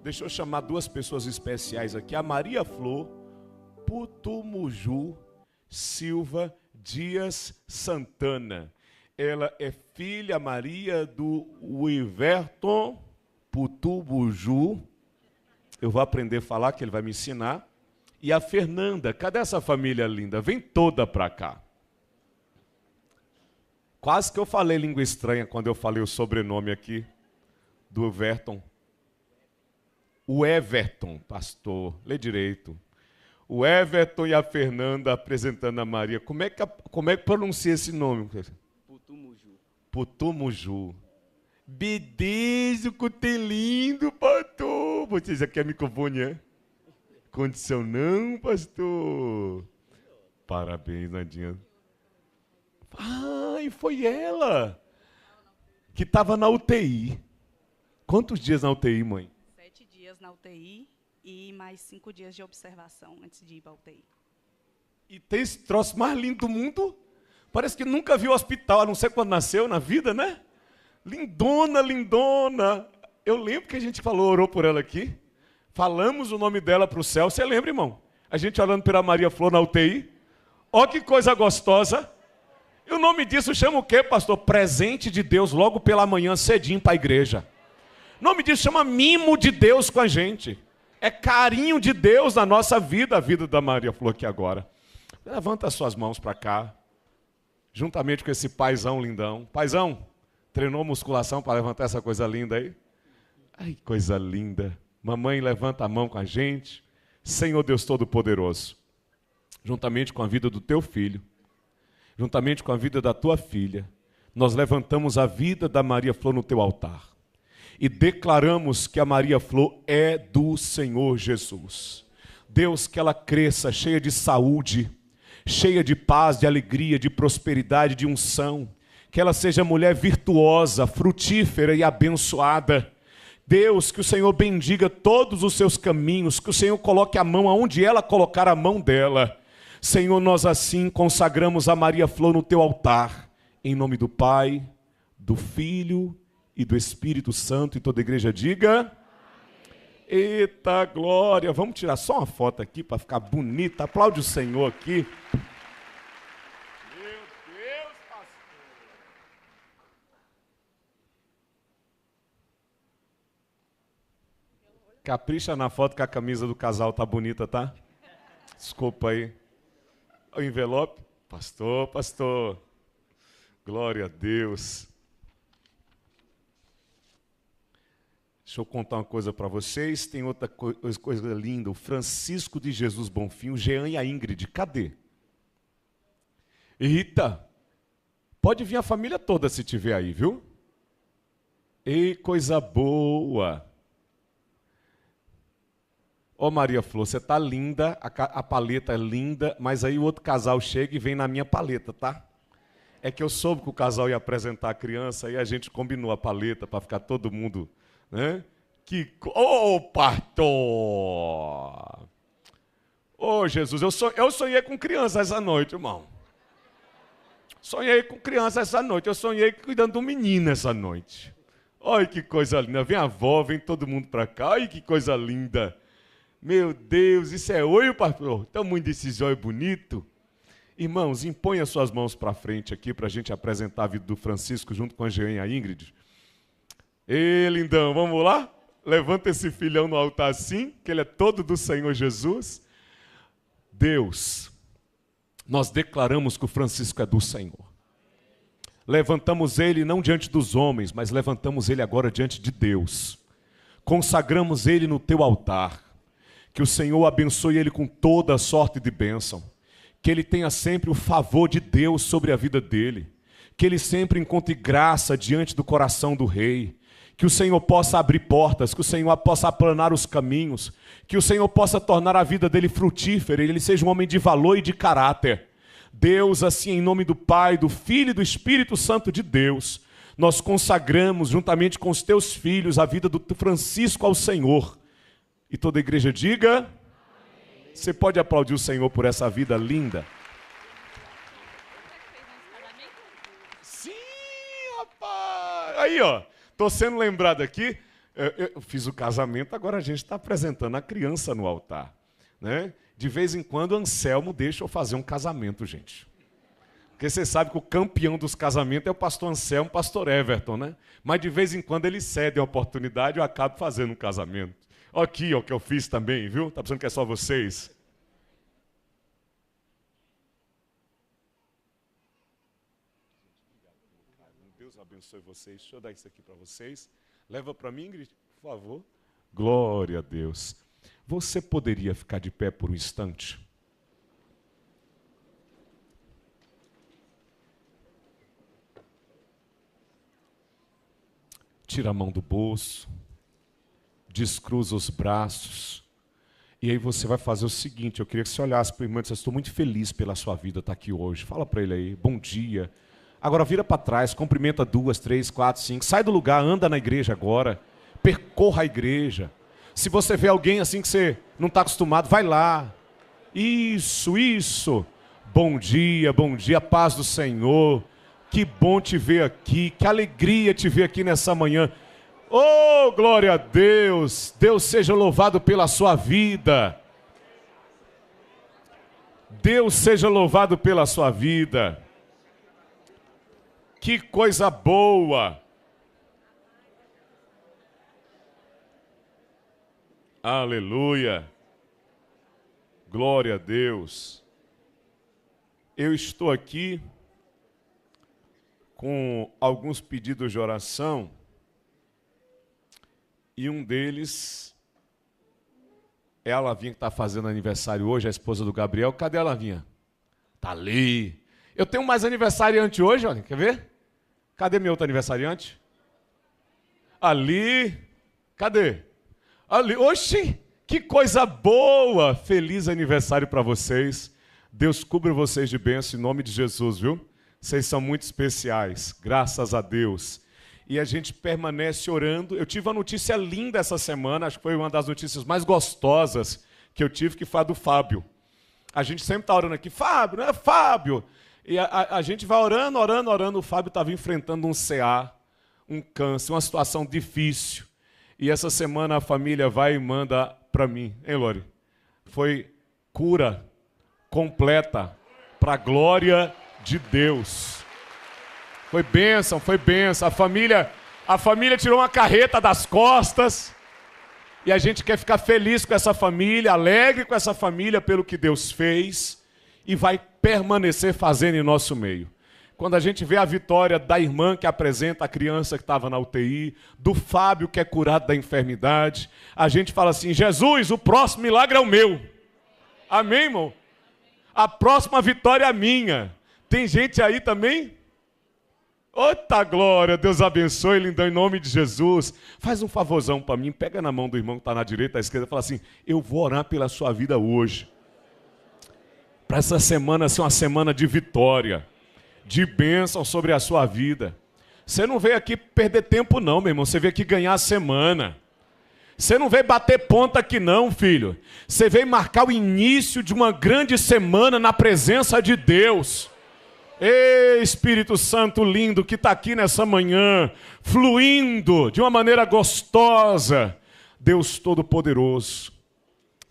Deixa eu chamar duas pessoas especiais aqui. A Maria Flor Putumuju Silva Dias Santana. Ela é filha Maria do Wiverton Putumuju. Eu vou aprender a falar, que ele vai me ensinar. E a Fernanda, cadê essa família linda? Vem toda para cá. Quase que eu falei língua estranha quando eu falei o sobrenome aqui do Everton. O Everton, pastor, lê direito. O Everton e a Fernanda apresentando a Maria. Como é que pronuncia esse nome? Putumuju. Putumuju. Bidês, o cutê lindo, pastor. Você já quer microfone, é? Condição não, pastor. Parabéns, Nadinha. Ai, foi ela que estava na UTI. Quantos dias na UTI, mãe? 7 dias na UTI e mais 5 dias de observação antes de ir para a UTI. E tem esse troço mais lindo do mundo. Parece que nunca viu hospital, a não ser quando nasceu na vida, né? Lindona, lindona. Eu lembro que a gente orou por ela aqui. Falamos o nome dela para o céu. Você lembra, irmão? A gente orando pela Maria Flor na UTI. Ó que coisa gostosa. E o nome disso chama o quê, pastor? Presente de Deus logo pela manhã cedinho para a igreja. O nome disso chama mimo de Deus com a gente. É carinho de Deus na nossa vida, a vida da Maria Flor aqui agora. Levanta as suas mãos para cá. Juntamente com esse paizão lindão. Paizão, treinou musculação para levantar essa coisa linda aí? Ai, coisa linda. Mamãe, levanta a mão com a gente. Senhor Deus Todo-Poderoso, juntamente com a vida do teu filho, juntamente com a vida da tua filha, nós levantamos a vida da Maria Flor no teu altar e declaramos que a Maria Flor é do Senhor Jesus. Deus, que ela cresça cheia de saúde, cheia de paz, de alegria, de prosperidade, de unção, que ela seja mulher virtuosa, frutífera e abençoada. Deus, que o Senhor bendiga todos os seus caminhos, que o Senhor coloque a mão aonde ela colocar a mão dela. Senhor, nós assim consagramos a Maria Flor no teu altar, em nome do Pai, do Filho e do Espírito Santo, e toda a igreja diga: eita glória! Vamos tirar só uma foto aqui para ficar bonita. Aplaude o Senhor aqui. Capricha na foto que a camisa do casal tá bonita, tá? Desculpa aí. O envelope. Pastor. Glória a Deus. Deixa eu contar uma coisa para vocês. Tem outra coisa linda. O Francisco de Jesus Bonfim, o Jean e a Ingrid. Cadê? Eita! Pode vir a família toda se tiver aí, viu? Ei, coisa boa! Ô Maria Flor, você tá linda, a paleta é linda, mas aí o outro casal chega e vem na minha paleta, tá? É que eu soube que o casal ia apresentar a criança e a gente combinou a paleta para ficar todo mundo, né? Ô, pastor! Ô, Jesus, eu sonhei com criança essa noite, irmão. Sonhei com criança essa noite, eu sonhei cuidando de um menino essa noite. Olha que coisa linda, vem a avó, vem todo mundo para cá, olha que coisa linda. Meu Deus, isso é olho, pastor? Tamanho desses olhos bonito. Irmãos, impõe as suas mãos para frente aqui para a gente apresentar a vida do Francisco junto com a Jean e a Ingrid. Ei, lindão, vamos lá? Levanta esse filhão no altar assim, que ele é todo do Senhor Jesus. Deus, nós declaramos que o Francisco é do Senhor. Levantamos ele não diante dos homens, mas levantamos ele agora diante de Deus. Consagramos ele no teu altar. Que o Senhor abençoe ele com toda a sorte de bênção. Que ele tenha sempre o favor de Deus sobre a vida dele. Que ele sempre encontre graça diante do coração do rei. Que o Senhor possa abrir portas, que o Senhor possa aplanar os caminhos. Que o Senhor possa tornar a vida dele frutífera e ele seja um homem de valor e de caráter. Deus, assim, em nome do Pai, do Filho e do Espírito Santo de Deus, nós consagramos, juntamente com os teus filhos, a vida do Francisco ao Senhor. E toda a igreja diga: amém. Você pode aplaudir o Senhor por essa vida linda? Sim, rapaz! Aí, ó, estou sendo lembrado aqui Eu fiz o casamento, agora a gente está apresentando a criança no altar, né? De vez em quando, o Anselmo deixa eu fazer um casamento, gente. Porque você sabe que o campeão dos casamentos é o pastor Anselmo, o pastor Everton, né? Mas de vez em quando ele cede a oportunidade e eu acabo fazendo um casamento. Aqui, ó, o que eu fiz também, viu? Tá pensando que é só vocês? Deus abençoe vocês. Deixa eu dar isso aqui para vocês. Leva para mim, Ingrid, por favor. Glória a Deus. Você poderia ficar de pé por um instante? Tira a mão do bolso, descruza os braços, e aí você vai fazer o seguinte, eu queria que você olhasse para o irmão e dissesse, estou muito feliz pela sua vida estar aqui hoje. Fala para ele aí, bom dia. Agora vira para trás, cumprimenta 2, 3, 4, 5, sai do lugar, anda na igreja agora, percorra a igreja. Se você vê alguém assim que você não está acostumado, vai lá. Isso. Bom dia, paz do Senhor. Que bom te ver aqui, que alegria te ver aqui nessa manhã. Oh, glória a Deus. Deus seja louvado pela sua vida. Deus seja louvado pela sua vida. Que coisa boa. Aleluia. Glória a Deus. Eu estou aqui com alguns pedidos de oração e um deles é a Lavinha que está fazendo aniversário hoje, a esposa do Gabriel. Cadê a Lavinha? Está ali. Eu tenho mais aniversariante hoje, olha, quer ver? Cadê meu outro aniversariante? Ali. Cadê? Ali. Oxi, que coisa boa! Feliz aniversário para vocês. Deus cubra vocês de bênção em nome de Jesus, viu? Vocês são muito especiais, graças a Deus. E a gente permanece orando. Eu tive uma notícia linda essa semana, acho que foi uma das notícias mais gostosas que eu tive, que foi a do Fábio. A gente sempre está orando aqui, Fábio, não é Fábio? E a gente vai orando. O Fábio estava enfrentando um CA, um câncer, uma situação difícil. E essa semana a família vai e manda para mim, hein, Lori? Foi cura completa, para a glória de Deus. Foi bênção. A família tirou uma carreta das costas. E a gente quer ficar feliz com essa família, alegre com essa família pelo que Deus fez. E vai permanecer fazendo em nosso meio. Quando a gente vê a vitória da irmã que apresenta a criança que estava na UTI, do Fábio que é curado da enfermidade, a gente fala assim, Jesus, o próximo milagre é o meu. Amém, irmão? A próxima vitória é a minha. Tem gente aí também? Ota glória, Deus abençoe, lindão, em nome de Jesus. Faz um favorzão para mim, pega na mão do irmão que está na direita, à esquerda, e fala assim, eu vou orar pela sua vida hoje. Para essa semana ser uma semana de vitória, de bênção sobre a sua vida. Você não veio aqui perder tempo não, meu irmão, você veio aqui ganhar a semana. Você não veio bater ponta aqui não, filho. Você veio marcar o início de uma grande semana na presença de Deus. Ei, Espírito Santo lindo que está aqui nessa manhã, fluindo de uma maneira gostosa. Deus Todo-Poderoso,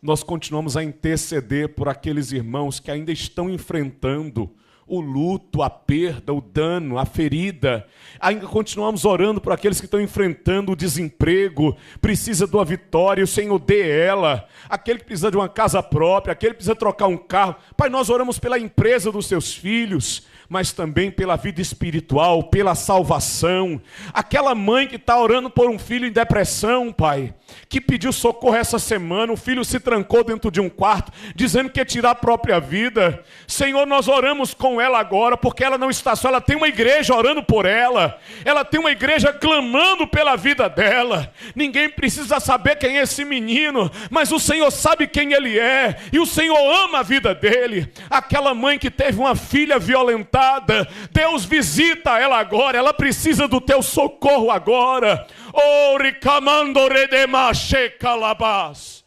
nós continuamos a interceder por aqueles irmãos que ainda estão enfrentando o luto, a perda, o dano, a ferida. Ainda continuamos orando por aqueles que estão enfrentando o desemprego, precisa de uma vitória, o Senhor dê ela. Aquele que precisa de uma casa própria, aquele que precisa trocar um carro. Pai, nós oramos pela empresa dos seus filhos, mas também pela vida espiritual, pela salvação. Aquela mãe que está orando por um filho em depressão, Pai, que pediu socorro essa semana, o filho se trancou dentro de um quarto, dizendo que ia tirar a própria vida. Senhor, nós oramos com ela agora, porque ela não está só, ela tem uma igreja orando por ela tem uma igreja clamando pela vida dela. Ninguém precisa saber quem é esse menino, mas o Senhor sabe quem ele é, e o Senhor ama a vida dele. Aquela mãe que teve uma filha violentada, Deus visita ela agora, ela precisa do teu socorro agora. Oh, ricamando redemache calabás,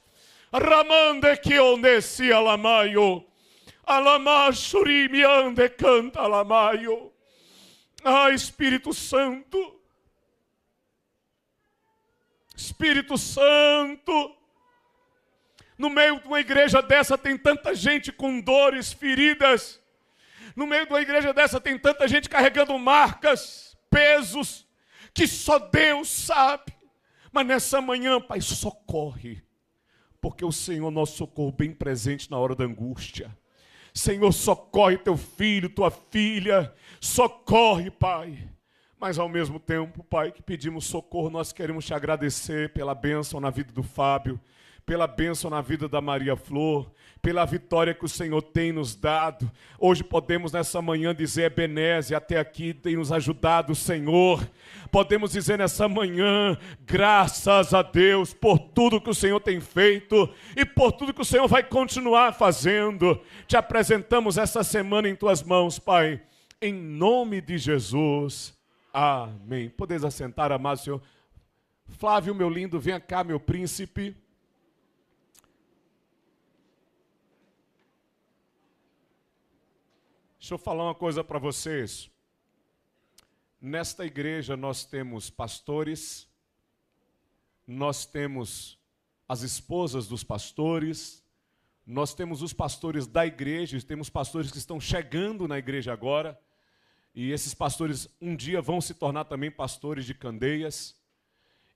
ramande que onde alamaio, alamachuri miande canta alamaio. Ah, Espírito Santo, Espírito Santo, no meio de uma igreja dessa tem tanta gente com dores, feridas. No meio de uma igreja dessa tem tanta gente carregando marcas, pesos, que só Deus sabe. Mas nessa manhã, Pai, socorre, porque o Senhor é nosso socorro bem presente na hora da angústia. Senhor, socorre teu filho, tua filha, socorre, Pai. Mas ao mesmo tempo, Pai, que pedimos socorro, nós queremos te agradecer pela bênção na vida do Fábio, pela bênção na vida da Maria Flor, pela vitória que o Senhor tem nos dado. Hoje podemos nessa manhã dizer, Ebenezer, até aqui tem nos ajudado o Senhor. Podemos dizer nessa manhã, graças a Deus por tudo que o Senhor tem feito e por tudo que o Senhor vai continuar fazendo. Te apresentamos essa semana em tuas mãos, Pai, em nome de Jesus. Amém. Podeis assentar, amado Senhor. Flávio, meu lindo, venha cá, meu príncipe. Deixa eu falar uma coisa para vocês. Nesta igreja nós temos pastores, nós temos as esposas dos pastores, nós temos os pastores da igreja, temos pastores que estão chegando na igreja agora, e esses pastores um dia vão se tornar também pastores de Candeias.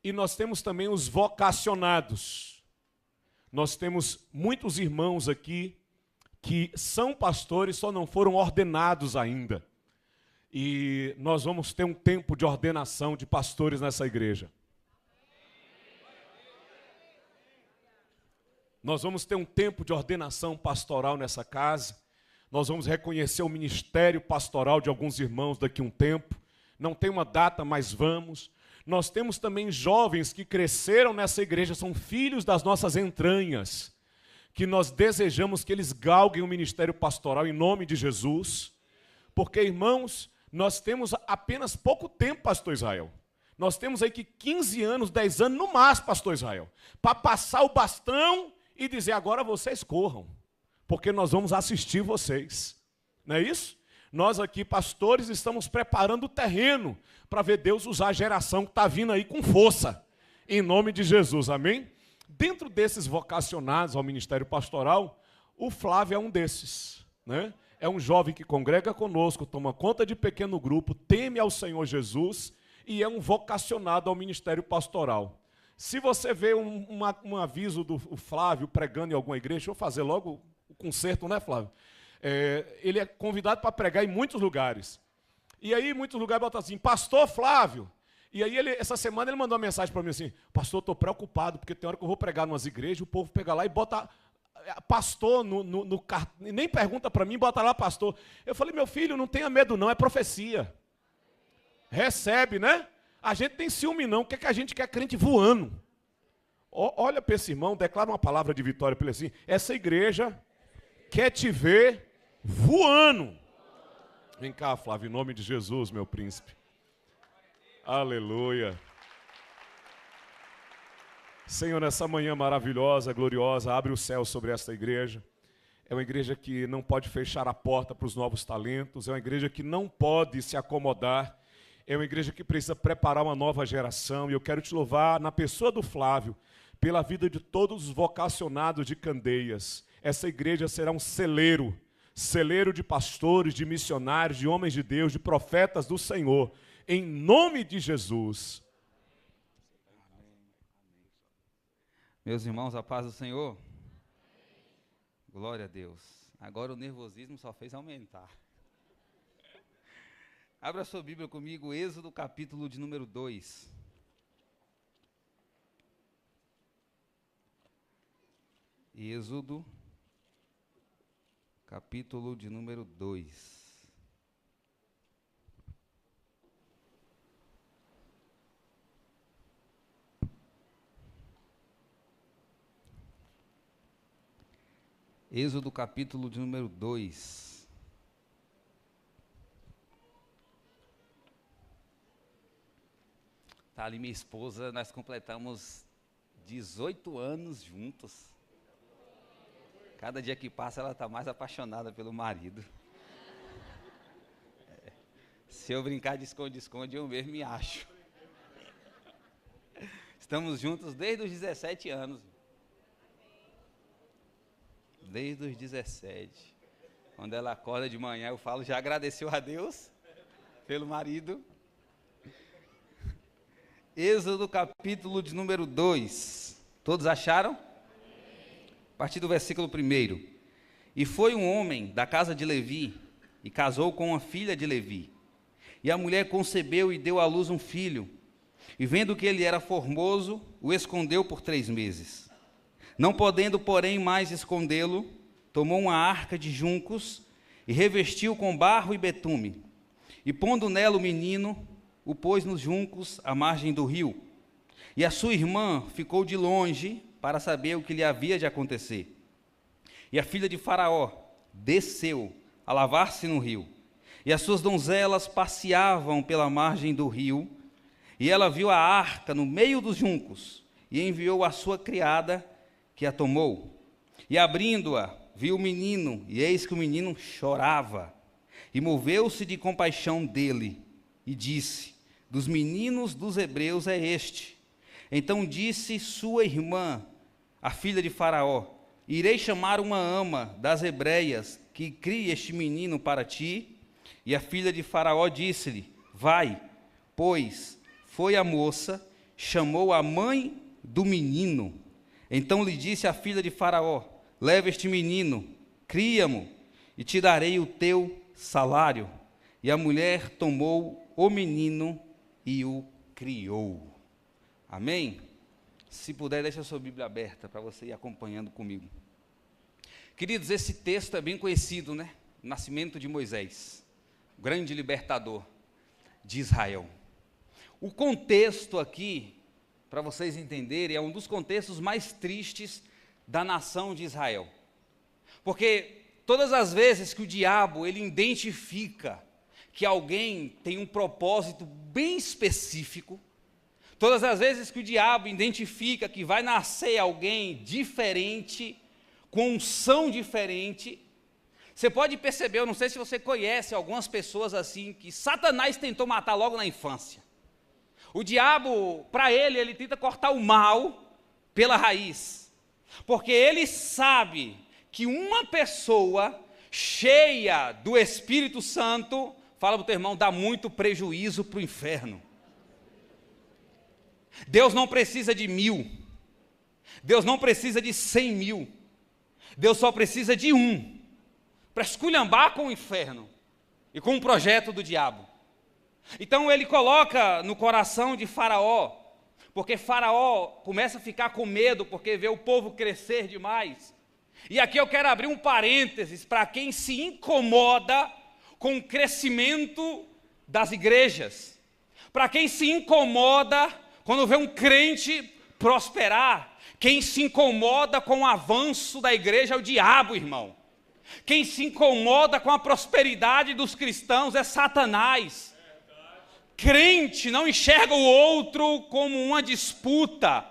E nós temos também os vocacionados. Nós temos muitos irmãos aqui que são pastores, só não foram ordenados ainda. E nós vamos ter um tempo de ordenação de pastores nessa igreja. Nós vamos ter um tempo de ordenação pastoral nessa casa. Nós vamos reconhecer o ministério pastoral de alguns irmãos daqui a um tempo. Não tem uma data, mas vamos. Nós temos também jovens que cresceram nessa igreja, são filhos das nossas entranhas, que nós desejamos que eles galguem o ministério pastoral em nome de Jesus, porque, irmãos, nós temos apenas pouco tempo, pastor Israel. Nós temos aí que 15 anos, 10 anos no máximo, pastor Israel, para passar o bastão e dizer, agora vocês corram, porque nós vamos assistir vocês. Não é isso? Nós aqui, pastores, estamos preparando o terreno para ver Deus usar a geração que está vindo aí com força, em nome de Jesus, amém? Dentro desses vocacionados ao ministério pastoral, o Flávio é um desses, né? É um jovem que congrega conosco, toma conta de pequeno grupo, teme ao Senhor Jesus e é um vocacionado ao ministério pastoral. Se você vê um aviso do Flávio pregando em alguma igreja, deixa eu fazer logo o concerto, né, Flávio? Ele é convidado para pregar em muitos lugares. E aí, em muitos lugares, bota assim, pastor Flávio. E aí, essa semana, ele mandou uma mensagem para mim assim, pastor, estou preocupado, porque tem hora que eu vou pregar em umas igrejas, o povo pega lá e bota pastor no cartão, nem pergunta para mim, bota lá pastor. Eu falei, meu filho, não tenha medo não, é profecia. Recebe, né? A gente tem ciúme não, o que é que a gente quer crente voando? Olha para esse irmão, declara uma palavra de vitória para ele assim, essa igreja quer te ver voando. Vem cá, Flávio, em nome de Jesus, meu príncipe. Aleluia. Senhor, nessa manhã maravilhosa, gloriosa, abre o céu sobre esta igreja. É uma igreja que não pode fechar a porta para os novos talentos, é uma igreja que não pode se acomodar, é uma igreja que precisa preparar uma nova geração, e eu quero te louvar na pessoa do Flávio, pela vida de todos os vocacionados de Candeias. Essa igreja será um celeiro de pastores, de missionários, de homens de Deus, de profetas do Senhor, em nome de Jesus. Meus irmãos, a paz do Senhor. Glória a Deus. Agora o nervosismo só fez aumentar. Abra sua Bíblia comigo, Êxodo capítulo de número 2. Êxodo capítulo de número 2. Êxodo capítulo de número 2. Tá ali minha esposa, nós completamos 18 anos juntos. Cada dia que passa ela está mais apaixonada pelo marido. Se eu brincar de esconde-esconde, eu mesmo me acho. Estamos juntos desde os 17 anos. Desde os 17. Quando ela acorda de manhã, eu falo, já agradeceu a Deus pelo marido? Êxodo capítulo de número 2. Todos acharam? A partir do versículo 1. E foi um homem da casa de Levi, e casou com uma filha de Levi. E a mulher concebeu e deu à luz um filho. E vendo que ele era formoso, o escondeu por 3 meses. Não podendo, porém, mais escondê-lo, tomou uma arca de juncos e revestiu com barro e betume. E pondo nela o menino, o pôs nos juncos à margem do rio. E a sua irmã ficou de longe para saber o que lhe havia de acontecer. E a filha de Faraó desceu a lavar-se no rio. E as suas donzelas passeavam pela margem do rio. E ela viu a arca no meio dos juncos, e enviou a sua criada, que a tomou. E abrindo-a, viu o menino, e eis que o menino chorava. E moveu-se de compaixão dele, e disse: dos meninos dos hebreus é este. Então disse sua irmã, a filha de Faraó: irei chamar uma ama das hebreias, que crie este menino para ti. E a filha de Faraó disse-lhe: vai, pois foi a moça, chamou a mãe do menino. Então lhe disse a filha de Faraó: leva este menino, cria-mo, e te darei o teu salário. E a mulher tomou o menino e o criou. Amém? Se puder, deixa a sua Bíblia aberta para você ir acompanhando comigo. Queridos, esse texto é bem conhecido, né? O nascimento de Moisés, o grande libertador de Israel. O contexto aqui, para vocês entenderem, é um dos contextos mais tristes da nação de Israel. Porque todas as vezes que o diabo ele identifica que alguém tem um propósito bem específico, todas as vezes que o diabo identifica que vai nascer alguém diferente, com unção diferente, você pode perceber, eu não sei se você conhece algumas pessoas assim, que Satanás tentou matar logo na infância. O diabo, para ele tenta cortar o mal pela raiz. Porque ele sabe que uma pessoa cheia do Espírito Santo, fala para o teu irmão, dá muito prejuízo para o inferno. Deus não precisa de 1000. Deus não precisa de 100.000. Deus só precisa de um, para esculhambar com o inferno e com o projeto do diabo. Então ele coloca no coração de Faraó, porque Faraó começa a ficar com medo, porque vê o povo crescer demais. E aqui eu quero abrir um parênteses para quem se incomoda com o crescimento das igrejas, para quem se incomoda quando vê um crente prosperar. Quem se incomoda com o avanço da igreja é o diabo, irmão. Quem se incomoda com a prosperidade dos cristãos é Satanás. Crente não enxerga o outro como uma disputa.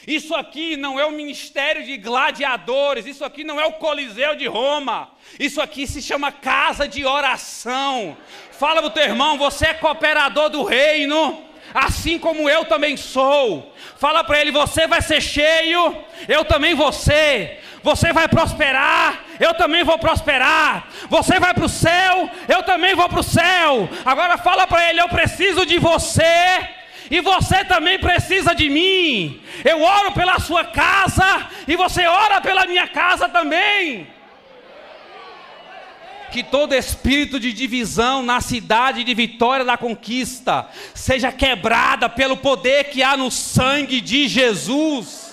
Isso aqui não é o ministério de gladiadores, isso aqui não é o Coliseu de Roma, isso aqui se chama casa de oração. Fala para o teu irmão, você é cooperador do reino, assim como eu também sou. Fala para ele, você vai ser cheio, eu também vou ser. Você vai prosperar, eu também vou prosperar. Você vai para o céu, eu também vou para o céu. Agora fala para ele, eu preciso de você, e você também precisa de mim. Eu oro pela sua casa, e você ora pela minha casa também. Que todo espírito de divisão na cidade de Vitória da Conquista seja quebrada pelo poder que há no sangue de Jesus.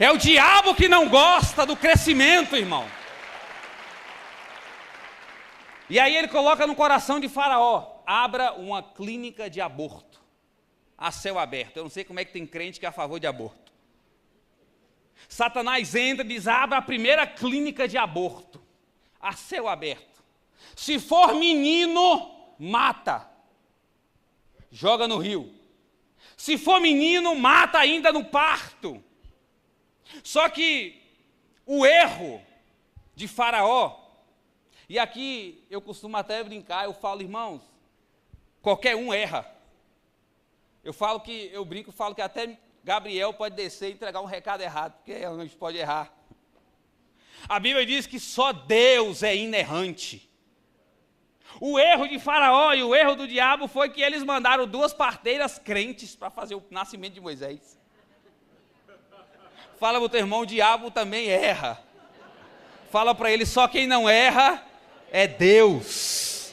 É o diabo que não gosta do crescimento, irmão. E aí ele coloca no coração de Faraó: abra uma clínica de aborto, a céu aberto. Eu não sei como é que tem crente que é a favor de aborto. Satanás entra e diz: abra a primeira clínica de aborto, a céu aberto. Se for menino, mata, joga no rio. Se for menino, mata ainda no parto. Só que o erro de Faraó, e aqui eu costumo até brincar, eu falo, irmãos, qualquer um erra. Eu brinco, falo que até Gabriel pode descer e entregar um recado errado, porque a gente pode errar. A Bíblia diz que só Deus é inerrante. O erro de Faraó e o erro do diabo foi que eles mandaram 2 parteiras crentes para fazer o nascimento de Moisés. Fala para o teu irmão, o diabo também erra. Fala para ele, só quem não erra é Deus.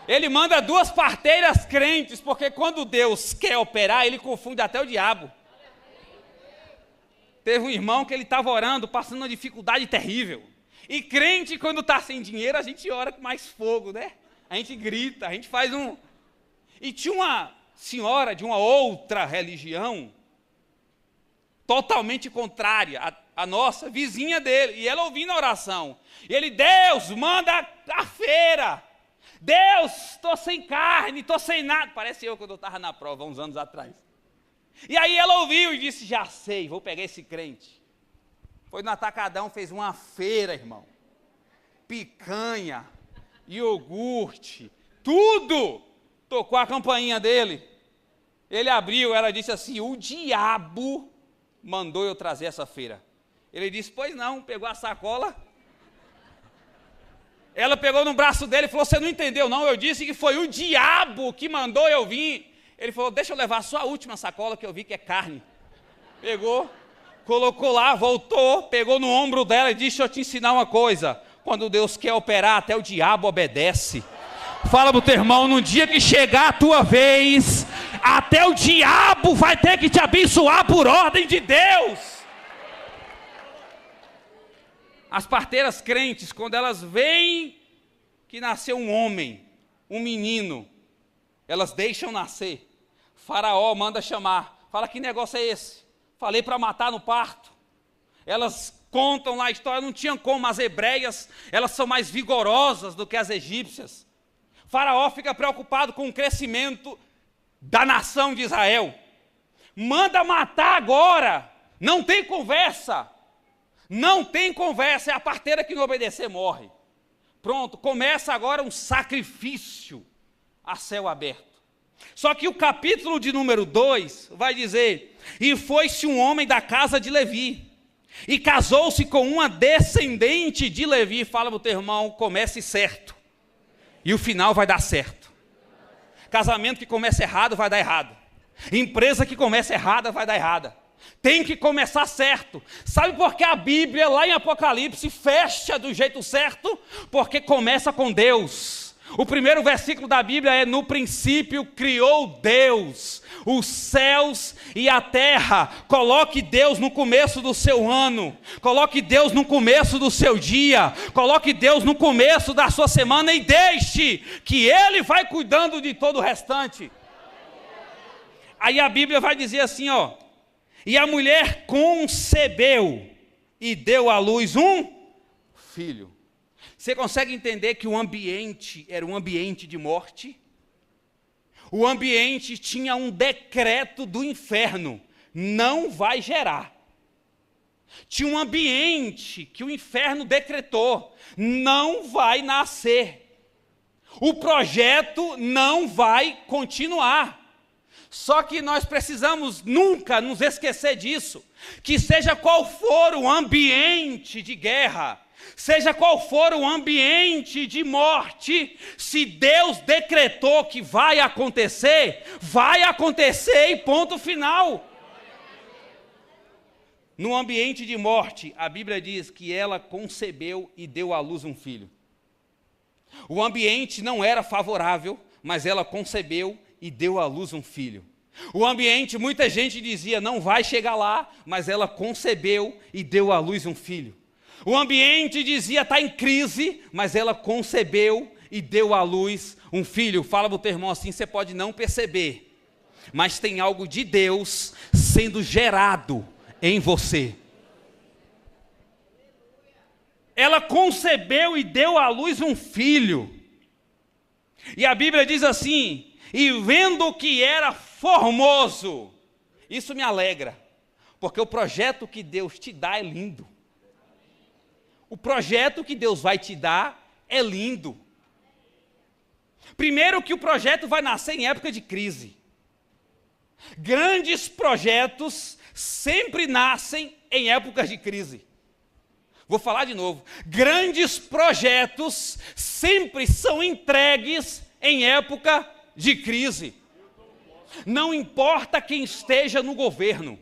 Ele manda 2 parteiras crentes, porque quando Deus quer operar, ele confunde até o diabo. Teve um irmão que ele estava orando, passando uma dificuldade terrível. E crente, quando está sem dinheiro, a gente ora com mais fogo, né? A gente grita, a gente faz um... E tinha uma senhora de uma outra religião, totalmente contrária à nossa, vizinha dele. E ela ouvindo a oração. E ele, Deus, manda a feira. Deus, estou sem carne, estou sem nada. Parece eu quando eu estava na prova, uns anos atrás. E aí ela ouviu e disse, já sei, vou pegar esse crente. Foi no Atacadão, fez uma feira, irmão. Picanha, iogurte, tudo. Tocou a campainha dele. Ele abriu, ela disse assim, o diabo mandou eu trazer essa feira. Ele disse, pois não, pegou a sacola. Ela pegou no braço dele e falou, você não entendeu não, eu disse que foi o diabo que mandou eu vir. Ele falou, deixa eu levar só a última sacola que eu vi que é carne. Pegou, colocou lá, voltou, pegou no ombro dela e disse, deixa eu te ensinar uma coisa. Quando Deus quer operar, até o diabo obedece. Fala pro teu irmão, no dia que chegar a tua vez, até o diabo vai ter que te abençoar por ordem de Deus. As parteiras crentes, quando elas veem que nasceu um homem, um menino, elas deixam nascer. Faraó manda chamar. Fala, que negócio é esse? Falei para matar no parto. Elas contam lá a história, não tinham como. As hebreias, elas são mais vigorosas do que as egípcias. Faraó fica preocupado com o crescimento da nação de Israel. Manda matar agora. Não tem conversa. Não tem conversa. É a parteira que não obedecer morre. Pronto, começa agora um sacrifício a céu aberto. Só que o capítulo de número 2 vai dizer, e foi-se um homem da casa de Levi, e casou-se com uma descendente de Levi. Fala para o teu irmão, comece certo, e o final vai dar certo. Casamento que começa errado vai dar errado. Empresa que começa errada vai dar errada. Tem que começar certo. Sabe por que a Bíblia, lá em Apocalipse, fecha do jeito certo? Porque começa com Deus. O primeiro versículo da Bíblia é, no princípio criou Deus os céus e a terra. Coloque Deus no começo do seu ano. Coloque Deus no começo do seu dia. Coloque Deus no começo da sua semana e deixe que Ele vai cuidando de todo o restante. Aí a Bíblia vai dizer assim, ó. E a mulher concebeu e deu à luz um filho. Você consegue entender que o ambiente era um ambiente de morte? O ambiente tinha um decreto do inferno, não vai gerar. Tinha um ambiente que o inferno decretou, não vai nascer. O projeto não vai continuar. Só que nós precisamos nunca nos esquecer disso, que seja qual for o ambiente de guerra, seja qual for o ambiente de morte, se Deus decretou que vai acontecer e ponto final. No ambiente de morte, a Bíblia diz que ela concebeu e deu à luz um filho. O ambiente não era favorável, mas ela concebeu e deu à luz um filho. O ambiente, muita gente dizia, não vai chegar lá, mas ela concebeu e deu à luz um filho. O ambiente dizia, está em crise, mas ela concebeu e deu à luz um filho. Fala para o teu irmão assim, você pode não perceber, mas tem algo de Deus sendo gerado em você. Ela concebeu e deu à luz um filho. E a Bíblia diz assim, e vendo que era formoso, isso me alegra, porque o projeto que Deus te dá é lindo. O projeto que Deus vai te dar é lindo. Primeiro que o projeto vai nascer em época de crise. Grandes projetos sempre nascem em épocas de crise. Vou falar de novo. Grandes projetos sempre são entregues em época de crise. Não importa quem esteja no governo.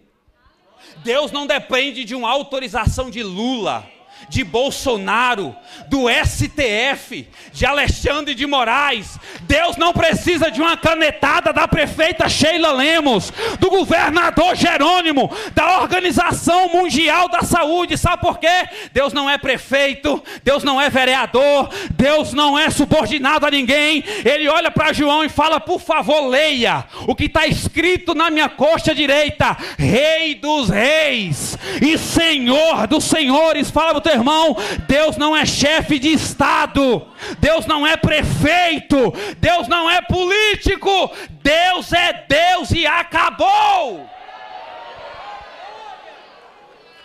Deus não depende de uma autorização de Lula, de Bolsonaro, do STF, de Alexandre de Moraes. Deus não precisa de uma canetada da prefeita Sheila Lemos, do governador Jerônimo, da Organização Mundial da Saúde. Sabe por quê? Deus não é prefeito, Deus não é vereador, Deus não é subordinado a ninguém. Ele olha para João e fala: por favor, leia o que está escrito na minha coxa direita: Rei dos reis e Senhor dos senhores. Fala para o teu irmão: Deus não é chefe de estado, Deus não é prefeito, Deus não é político, Deus é Deus e acabou.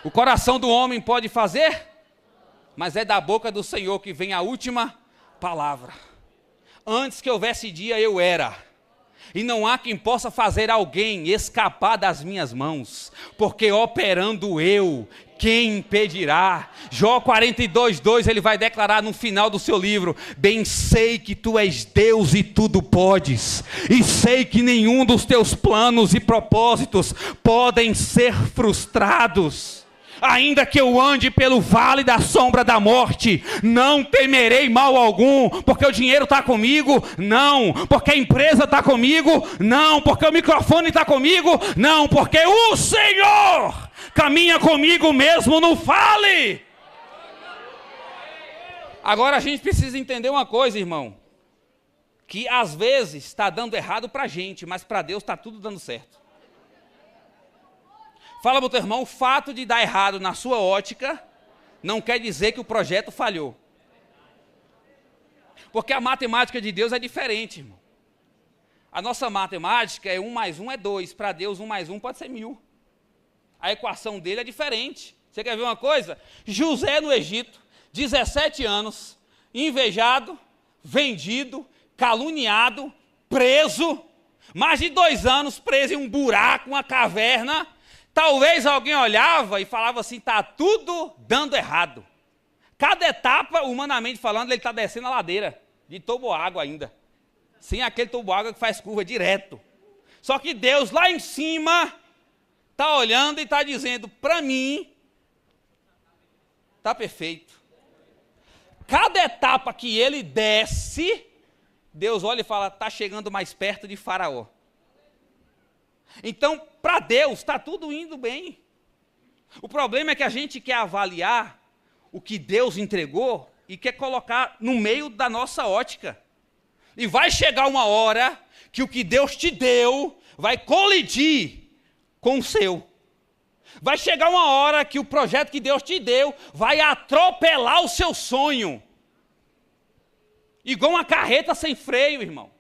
O coração do homem pode fazer, mas é da boca do Senhor que vem a última palavra. Antes que houvesse dia eu era, e não há quem possa fazer alguém escapar das minhas mãos, porque operando eu, quem impedirá? Jó 42:2, ele vai declarar no final do seu livro: bem sei que tu és Deus e tudo podes, e sei que nenhum dos teus planos e propósitos podem ser frustrados. Ainda que eu ande pelo vale da sombra da morte, não temerei mal algum, porque o dinheiro está comigo, não, porque a empresa está comigo, não, porque o microfone está comigo, não, porque o Senhor caminha comigo mesmo no vale. Agora a gente precisa entender uma coisa, irmão, que às vezes está dando errado para a gente, mas para Deus está tudo dando certo. Fala para o teu irmão: o fato de dar errado na sua ótica não quer dizer que o projeto falhou. Porque a matemática de Deus é diferente, irmão. A nossa matemática é 1 mais 1 é 2. Para Deus 1 mais 1 pode ser 1000. A equação dele é diferente. Você quer ver uma coisa? José no Egito, 17 anos, invejado, vendido, caluniado, preso, mais de 2 anos preso em um buraco, uma caverna. Talvez alguém olhava e falava assim: está tudo dando errado. Cada etapa, humanamente falando, ele está descendo a ladeira, de toboágua ainda. Sem aquele toboágua que faz curva direto. Só que Deus lá em cima está olhando e está dizendo: para mim, está perfeito. Cada etapa que ele desce, Deus olha e fala: está chegando mais perto de Faraó. Então, para Deus, está tudo indo bem. O problema é que a gente quer avaliar o que Deus entregou e quer colocar no meio da nossa ótica. E vai chegar uma hora que o que Deus te deu vai colidir com o seu. Vai chegar uma hora que o projeto que Deus te deu vai atropelar o seu sonho. Igual uma carreta sem freio, irmão.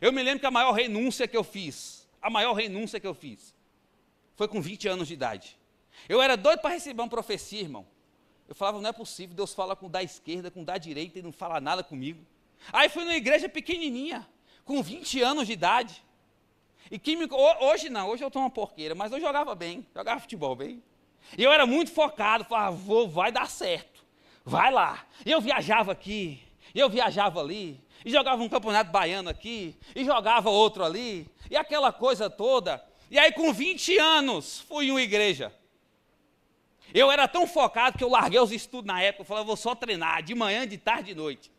Eu me lembro que a maior renúncia que eu fiz foi com 20 anos de idade. Eu era doido para receber uma profecia, irmão. Eu falava: não é possível, Deus fala com o da esquerda, com o da direita e não fala nada comigo. Aí fui numa igreja pequenininha, com 20 anos de idade. E hoje não, hoje eu estou uma porqueira, mas eu jogava bem, jogava futebol bem. E eu era muito focado, falava: vai dar certo, vai lá. E eu viajava aqui, e eu viajava ali, e jogava um campeonato baiano aqui, e jogava outro ali, e aquela coisa toda. E aí com 20 anos, fui em uma igreja. Eu era tão focado que eu larguei os estudos na época, eu falava: vou só treinar, de manhã, de tarde, de noite.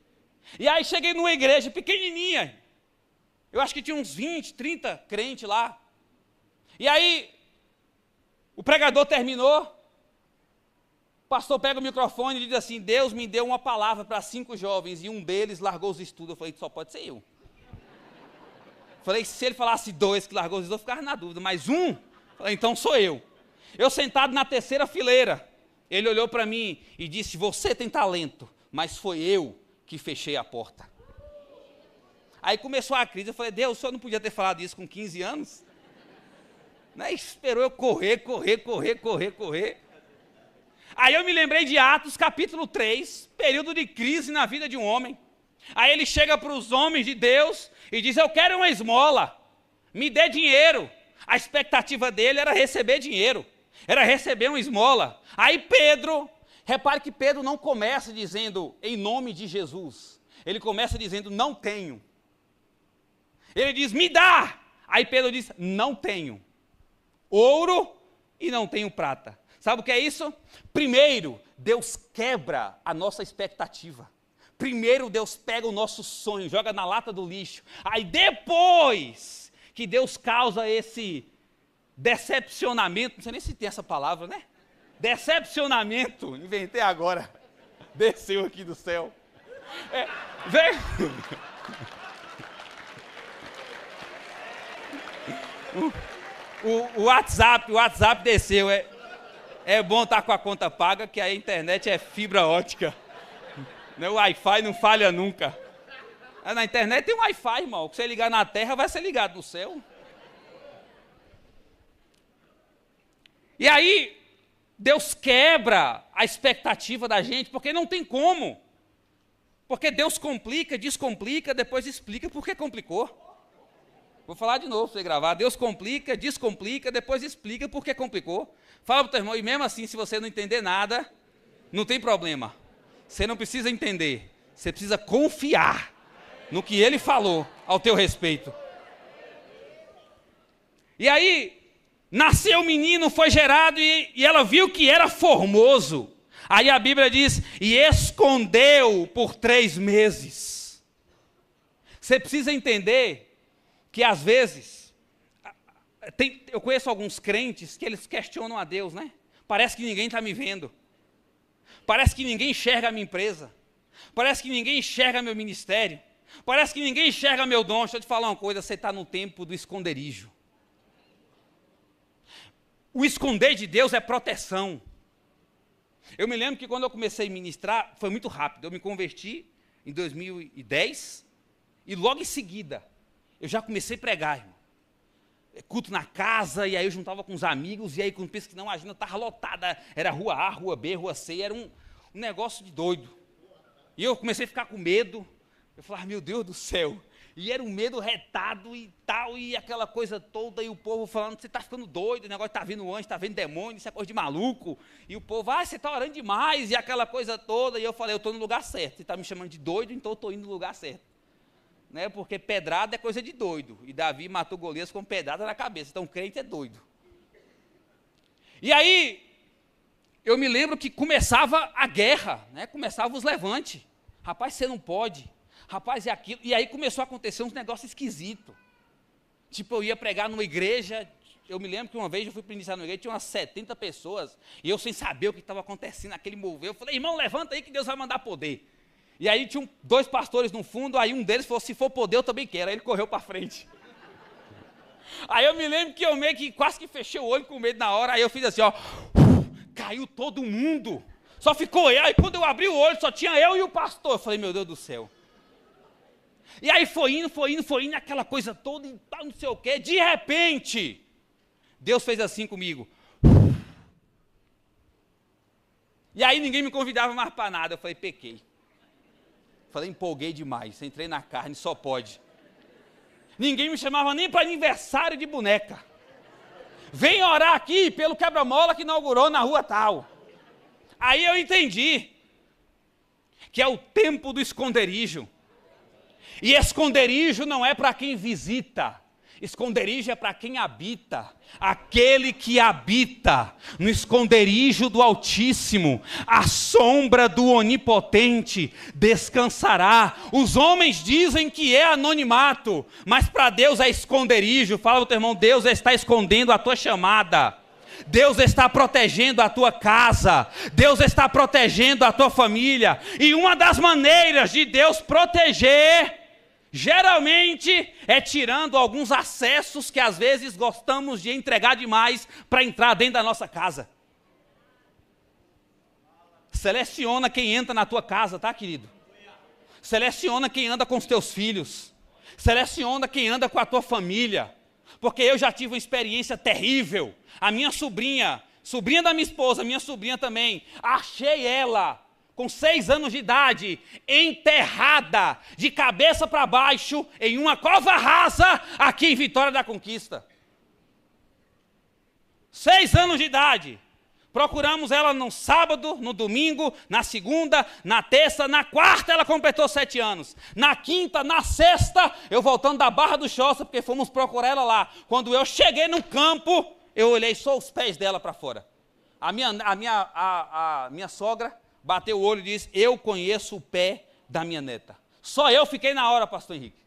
E aí cheguei numa igreja pequenininha, eu acho que tinha uns 20, 30 crentes lá. E aí, o pregador terminou, o pastor pega o microfone e diz assim: Deus me deu uma palavra para 5 jovens, e um deles largou os estudos. Eu falei: só pode ser eu. Falei: se ele falasse 2 que largou os estudos, eu ficava na dúvida, mas um? Falei: então sou eu. Eu sentado na 3ª fileira, ele olhou para mim e disse: você tem talento, mas foi eu que fechei a porta. Aí começou a crise, eu falei: Deus, o senhor não podia ter falado isso com 15 anos? Né? Esperou eu correr. Aí eu me lembrei de Atos capítulo 3, período de crise na vida de um homem. Aí ele chega para os homens de Deus e diz: eu quero uma esmola, me dê dinheiro. A expectativa dele era receber dinheiro, era receber uma esmola. Aí Pedro, repare que Pedro não começa dizendo em nome de Jesus, ele começa dizendo não tenho. Ele diz me dá. Aí Pedro diz não tenho ouro e não tenho prata. Sabe o que é isso? Primeiro, Deus quebra a nossa expectativa. Primeiro Deus pega o nosso sonho, joga na lata do lixo. Aí depois que Deus causa esse decepcionamento, não sei nem se tem essa palavra, né? Decepcionamento, inventei agora. Desceu aqui do céu. Vem. O WhatsApp desceu. É bom estar com a conta paga, que a internet é fibra ótica. O Wi-Fi não falha nunca. Na internet tem um Wi-Fi, irmão. Se você ligar na terra, vai ser ligado no céu. E aí, Deus quebra a expectativa da gente, porque não tem como. Porque Deus complica, descomplica, depois explica por que complicou. Vou falar de novo para você gravar. Deus complica, descomplica, depois explica por que complicou. Fala para o teu irmão, e mesmo assim, se você não entender nada, não tem problema. Você não precisa entender, você precisa confiar no que ele falou ao teu respeito. E aí, nasceu o menino, foi gerado e ela viu que era formoso. Aí a Bíblia diz, e escondeu por 3 meses. Você precisa entender que às vezes, eu conheço alguns crentes que eles questionam a Deus, né? Parece que ninguém está me vendo. Parece que ninguém enxerga a minha empresa. Parece que ninguém enxerga meu ministério. Parece que ninguém enxerga meu dom. Deixa eu te falar uma coisa, você está no tempo do esconderijo. O esconder de Deus é proteção. Eu me lembro que quando eu comecei a ministrar, foi muito rápido. Eu me converti em 2010 e logo em seguida eu já comecei a pregar, irmão. Culto na casa, e aí eu juntava com os amigos, e aí quando pensa que não, a agenda estava lotada, era rua A, rua B, rua C, era um negócio de doido. E eu comecei a ficar com medo, eu falava, meu Deus do céu, e era um medo retado e tal, e aquela coisa toda, e o povo falando, você está ficando doido, o negócio está vendo anjo, está vendo demônio, isso é coisa de maluco, e o povo, você está orando demais, e aquela coisa toda, e eu falei, eu estou no lugar certo, você está me chamando de doido, então eu estou indo no lugar certo. Né, porque pedrada é coisa de doido, e Davi matou Golias com pedrada na cabeça, então crente é doido. E aí, eu me lembro que começava a guerra, né, começava os levantes, rapaz, você não pode, rapaz, é aquilo, e aí começou a acontecer uns negócios esquisitos, tipo, eu ia pregar numa igreja, eu me lembro que uma vez eu fui para iniciar numa igreja, tinha umas 70 pessoas, e eu sem saber o que estava acontecendo naquele mover, eu falei, irmão, levanta aí que Deus vai mandar poder. E aí tinham 2 pastores no fundo, aí um deles falou, se for poder eu também quero, aí ele correu para frente. Aí eu me lembro que eu meio que quase que fechei o olho com medo na hora, aí eu fiz assim, ó, caiu todo mundo, só ficou eu, aí quando eu abri o olho só tinha eu e o pastor, eu falei, meu Deus do céu. E aí foi indo, aquela coisa toda, e tal, não sei o quê, de repente, Deus fez assim comigo. E aí ninguém me convidava mais para nada, eu falei, pequei. Falei, empolguei demais, entrei na carne, só pode. Ninguém me chamava nem para aniversário de boneca. Vem orar aqui pelo quebra-mola que inaugurou na rua tal. Aí eu entendi que é o tempo do esconderijo. E esconderijo não é para quem visita. Esconderijo é para quem habita. Aquele que habita no esconderijo do Altíssimo, à sombra do Onipotente, descansará. Os homens dizem que é anonimato, mas para Deus é esconderijo. Fala para o teu irmão, Deus está escondendo a tua chamada. Deus está protegendo a tua casa. Deus está protegendo a tua família. E uma das maneiras de Deus proteger geralmente é tirando alguns acessos que às vezes gostamos de entregar demais para entrar dentro da nossa casa. Seleciona quem entra na tua casa, tá, querido? Seleciona quem anda com os teus filhos. Seleciona quem anda com a tua família. Porque eu já tive uma experiência terrível. A minha sobrinha da minha esposa, minha sobrinha também, achei ela com 6 anos de idade, enterrada de cabeça para baixo em uma cova rasa aqui em Vitória da Conquista. 6 anos de idade. Procuramos ela no sábado, no domingo, na segunda, na terça, na quarta ela completou 7 anos. Na quinta, na sexta, eu voltando da Barra do Choça, porque fomos procurar ela lá. Quando eu cheguei no campo, eu olhei só os pés dela para fora. A minha sogra bateu o olho e disse, eu conheço o pé da minha neta. Só eu fiquei na hora, pastor Henrique,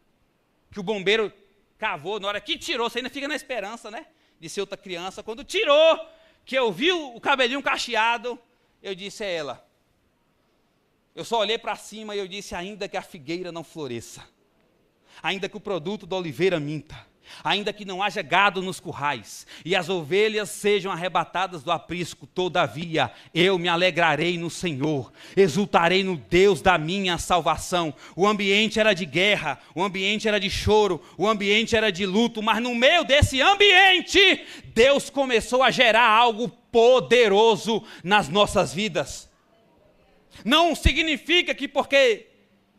que o bombeiro cavou, na hora que tirou, você ainda fica na esperança, né, de ser outra criança. Quando tirou, que eu vi o cabelinho cacheado, eu disse, é ela. Eu só olhei para cima e eu disse, ainda que a figueira não floresça, ainda que o produto da oliveira minta, ainda que não haja gado nos currais, e as ovelhas sejam arrebatadas do aprisco, todavia eu me alegrarei no Senhor, exultarei no Deus da minha salvação. O ambiente era de guerra, o ambiente era de choro, o ambiente era de luto, mas no meio desse ambiente, Deus começou a gerar algo poderoso nas nossas vidas. Não significa que porque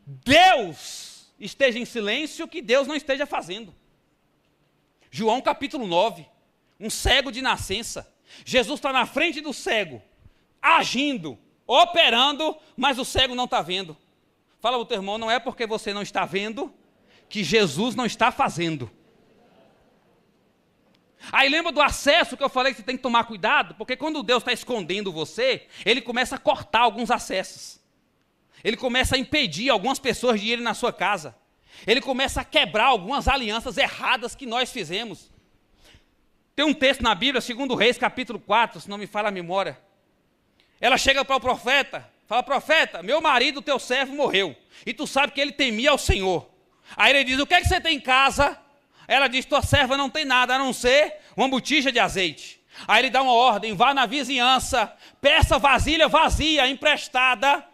Deus esteja em silêncio, que Deus não esteja fazendo. João capítulo 9, um cego de nascença. Jesus está na frente do cego, agindo, operando, mas o cego não está vendo. Fala para o teu irmão, não é porque você não está vendo, que Jesus não está fazendo. Aí lembra do acesso que eu falei que você tem que tomar cuidado, porque quando Deus está escondendo você, Ele começa a cortar alguns acessos. Ele começa a impedir algumas pessoas de irem na sua casa. Ele começa a quebrar algumas alianças erradas que nós fizemos. Tem um texto na Bíblia, 2 Reis, capítulo 4, se não me falha a memória. Ela chega para o profeta, fala, profeta, meu marido, teu servo, morreu. E tu sabe que ele temia ao Senhor. Aí ele diz, o que é que você tem em casa? Ela diz, tua serva não tem nada, a não ser uma botija de azeite. Aí ele dá uma ordem, vá na vizinhança, peça vasilha vazia, emprestada.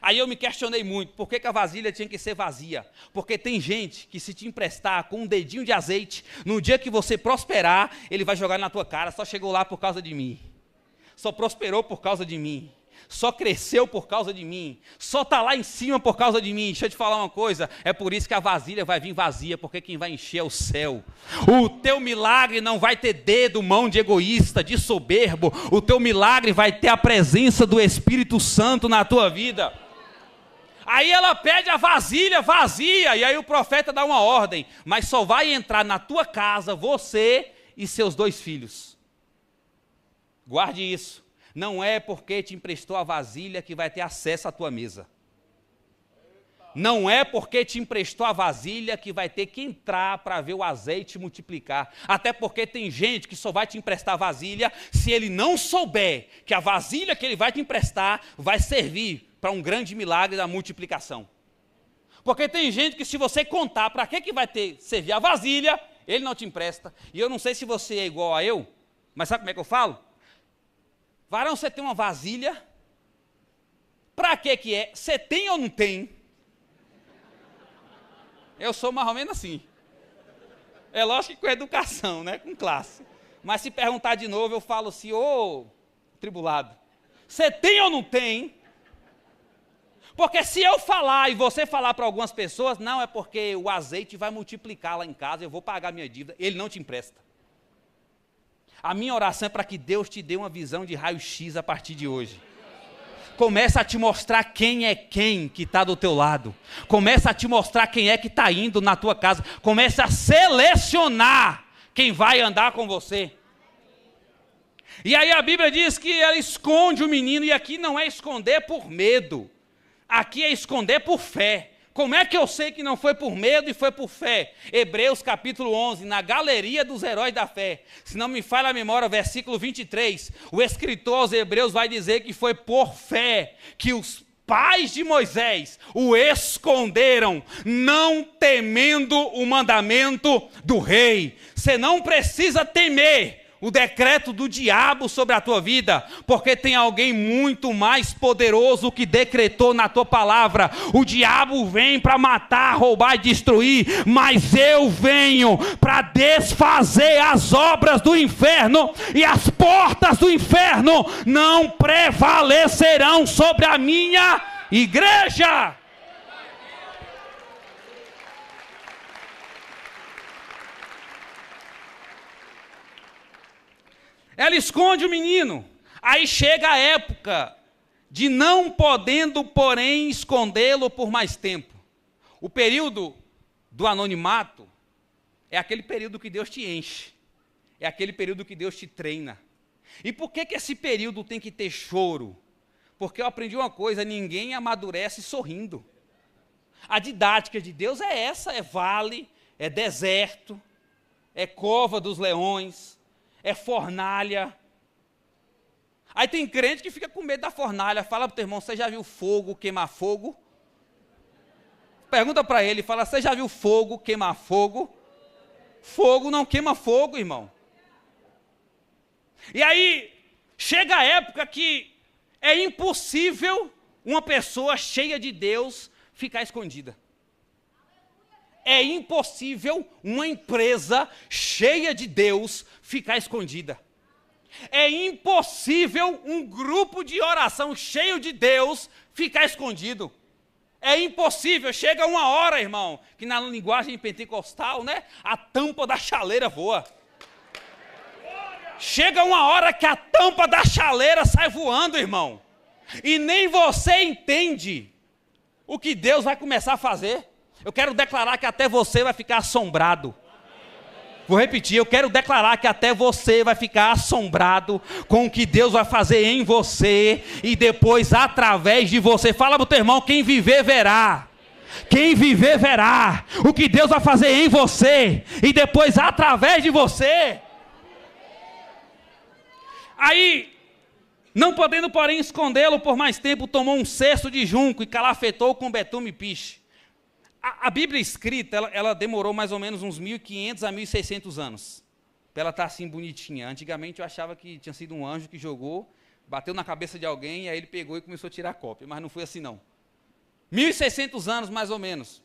Aí eu me questionei muito, por que a vasilha tinha que ser vazia? Porque tem gente que se te emprestar com um dedinho de azeite, no dia que você prosperar, ele vai jogar na tua cara, só chegou lá por causa de mim, só prosperou por causa de mim, só cresceu por causa de mim, só está lá em cima por causa de mim. Deixa eu te falar uma coisa, é por isso que a vasilha vai vir vazia, porque quem vai encher é o céu. O teu milagre não vai ter dedo, mão de egoísta, de soberbo, o teu milagre vai ter a presença do Espírito Santo na tua vida. Aí ela pede a vasilha vazia, e aí o profeta dá uma ordem, mas só vai entrar na tua casa você e seus 2 filhos. Guarde isso, não é porque te emprestou a vasilha que vai ter acesso à tua mesa. Não é porque te emprestou a vasilha que vai ter que entrar para ver o azeite multiplicar. Até porque tem gente que só vai te emprestar a vasilha se ele não souber que a vasilha que ele vai te emprestar vai servir para um grande milagre da multiplicação. Porque tem gente que se você contar para que vai servir a vasilha, ele não te empresta. E eu não sei se você é igual a eu, mas sabe como é que eu falo? Varão, você tem uma vasilha? Para que é? Você tem ou não tem? Eu sou mais ou menos assim. É lógico que com educação, né? Com classe. Mas se perguntar de novo, eu falo assim, ô tribulado, você tem ou não tem? Porque se eu falar e você falar para algumas pessoas, não, é porque o azeite vai multiplicar lá em casa, eu vou pagar minha dívida, ele não te empresta. A minha oração é para que Deus te dê uma visão de raio-x a partir de hoje. Começa a te mostrar quem é quem que está do teu lado. Começa a te mostrar quem é que está indo na tua casa. Começa a selecionar quem vai andar com você. E aí a Bíblia diz que ela esconde o menino, e aqui não é esconder por medo. Aqui é esconder por fé. Como é que eu sei que não foi por medo e foi por fé? Hebreus capítulo 11, na galeria dos heróis da fé. Se não me falha a memória, versículo 23, o escritor aos Hebreus vai dizer que foi por fé que os pais de Moisés o esconderam, não temendo o mandamento do rei. Você não precisa temer o decreto do diabo sobre a tua vida, porque tem alguém muito mais poderoso que decretou na tua palavra. O diabo vem para matar, roubar e destruir, mas eu venho para desfazer as obras do inferno, e as portas do inferno não prevalecerão sobre a minha igreja. Ela esconde o menino. Aí chega a época de não podendo, porém, escondê-lo por mais tempo. O período do anonimato é aquele período que Deus te enche. É aquele período que Deus te treina. E por que esse período tem que ter choro? Porque eu aprendi uma coisa: ninguém amadurece sorrindo. A didática de Deus é essa: é vale, é deserto, é cova dos leões, é fornalha. Aí tem crente que fica com medo da fornalha. Fala para o teu irmão: você já viu fogo queimar fogo? Pergunta para ele, fala: você já viu fogo queimar fogo? Fogo não queima fogo, irmão. E aí chega a época que é impossível uma pessoa cheia de Deus ficar escondida. É impossível uma empresa cheia de Deus ficar escondida. É impossível um grupo de oração cheio de Deus ficar escondido. É impossível. Chega uma hora, irmão, que na linguagem pentecostal, né, a tampa da chaleira voa. Chega uma hora que a tampa da chaleira sai voando, irmão. E nem você entende o que Deus vai começar a fazer. Eu quero declarar que até você vai ficar assombrado. Vou repetir, eu quero declarar que até você vai ficar assombrado com o que Deus vai fazer em você e depois através de você. Fala para o teu irmão: quem viver verá. Quem viver verá o que Deus vai fazer em você e depois através de você. Aí, não podendo porém escondê-lo por mais tempo, tomou um cesto de junco e calafetou com betume e piche. A Bíblia escrita, ela demorou mais ou menos uns 1.500 a 1.600 anos, para ela estar assim bonitinha. Antigamente eu achava que tinha sido um anjo que jogou, bateu na cabeça de alguém, e aí ele pegou e começou a tirar cópia, mas não foi assim não. 1.600 anos mais ou menos.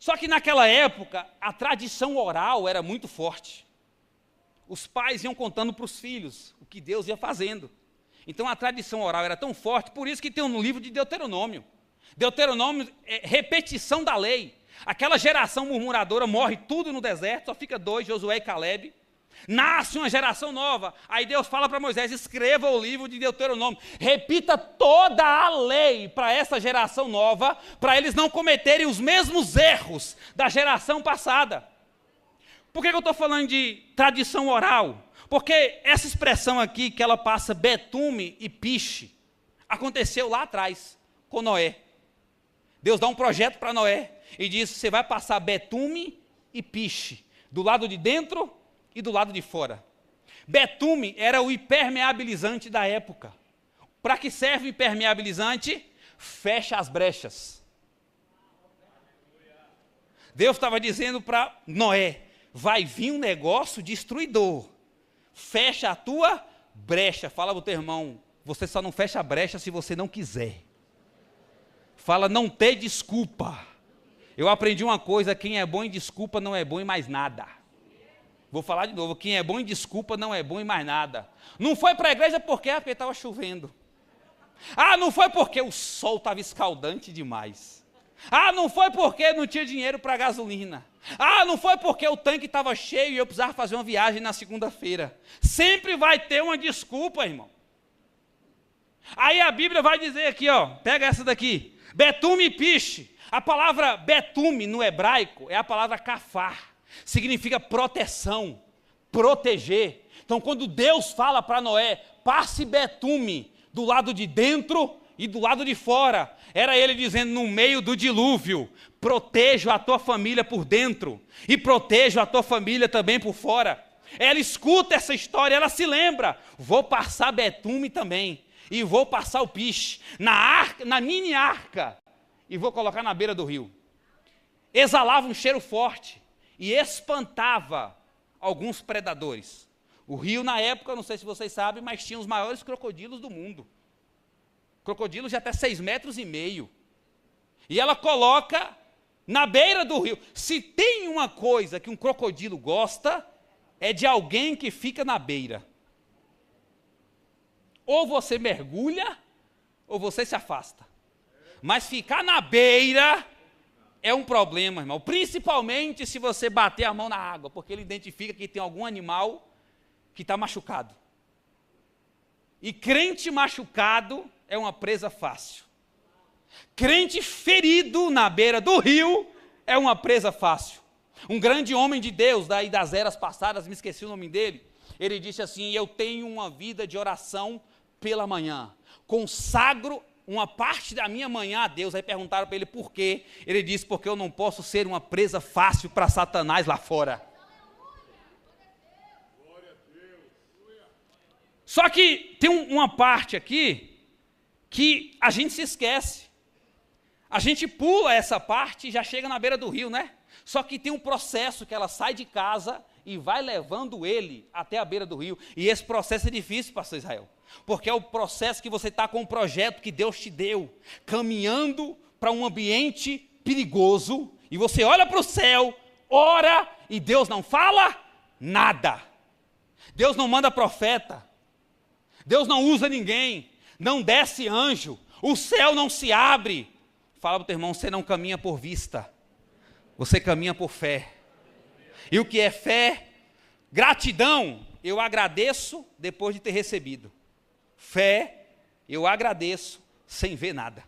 Só que naquela época, a tradição oral era muito forte. Os pais iam contando para os filhos o que Deus ia fazendo. Então a tradição oral era tão forte, por isso que tem um livro de Deuteronômio. Deuteronômio é repetição da lei. Aquela geração murmuradora morre tudo no deserto, só fica 2, Josué e Calebe. Nasce uma geração nova. Aí Deus fala para Moisés: escreva o livro de Deuteronômio, repita toda a lei para essa geração nova, para eles não cometerem os mesmos erros da geração passada. Por que eu estou falando de tradição oral? Porque essa expressão aqui, que ela passa betume e piche, aconteceu lá atrás, com Noé. Deus dá um projeto para Noé e diz: você vai passar betume e piche, do lado de dentro e do lado de fora. Betume era o impermeabilizante da época. Para que serve o impermeabilizante? Fecha as brechas. Deus estava dizendo para Noé: vai vir um negócio destruidor. Fecha a tua brecha. Fala para o teu irmão: você só não fecha a brecha se você não quiser. Fala: não tem desculpa. Eu aprendi uma coisa: quem é bom em desculpa não é bom em mais nada. Vou falar de novo: quem é bom em desculpa não é bom em mais nada. Não foi para a igreja porque estava chovendo. Não foi porque o sol estava escaldante demais. Não foi porque não tinha dinheiro para gasolina. Não foi porque o tanque estava cheio e eu precisava fazer uma viagem na segunda-feira. Sempre vai ter uma desculpa, irmão. Aí a Bíblia vai dizer aqui, pega essa daqui: betume e piche. A palavra betume no hebraico é a palavra kafar. Significa proteção, proteger. Então quando Deus fala para Noé: passe betume do lado de dentro e do lado de fora, era ele dizendo: no meio do dilúvio, protejo a tua família por dentro e protejo a tua família também por fora. Ela escuta essa história, ela se lembra: vou passar betume também, e vou passar o piche na mini arca, e vou colocar na beira do rio. Exalava um cheiro forte e espantava alguns predadores. O rio, na época, não sei se vocês sabem, mas tinha os maiores crocodilos do mundo. Crocodilos de até 6,5 metros. E ela coloca na beira do rio. Se tem uma coisa que um crocodilo gosta, é de alguém que fica na beira. Ou você mergulha, ou você se afasta. Mas ficar na beira é um problema, irmão. Principalmente se você bater a mão na água, porque ele identifica que tem algum animal que está machucado. E crente machucado é uma presa fácil. Crente ferido na beira do rio é uma presa fácil. Um grande homem de Deus, daí das eras passadas, me esqueci o nome dele, ele disse assim: eu tenho uma vida de oração pela manhã, consagro uma parte da minha manhã a Deus. Aí perguntaram para ele por quê. Ele disse: porque eu não posso ser uma presa fácil para Satanás lá fora. Só que tem uma parte aqui que a gente se esquece. A gente pula essa parte e já chega na beira do rio, né? Só que tem um processo que ela sai de casa e vai levando ele até a beira do rio. E esse processo é difícil, pastor Israel, porque é o processo que você está com um projeto que Deus te deu, caminhando para um ambiente perigoso, e você olha para o céu, ora, e Deus não fala nada. Deus não manda profeta, Deus não usa ninguém, não desce anjo, o céu não se abre. Fala para o teu irmão: você não caminha por vista, você caminha por fé. E o que é fé? Gratidão, eu agradeço depois de ter recebido. Fé, eu agradeço sem ver nada.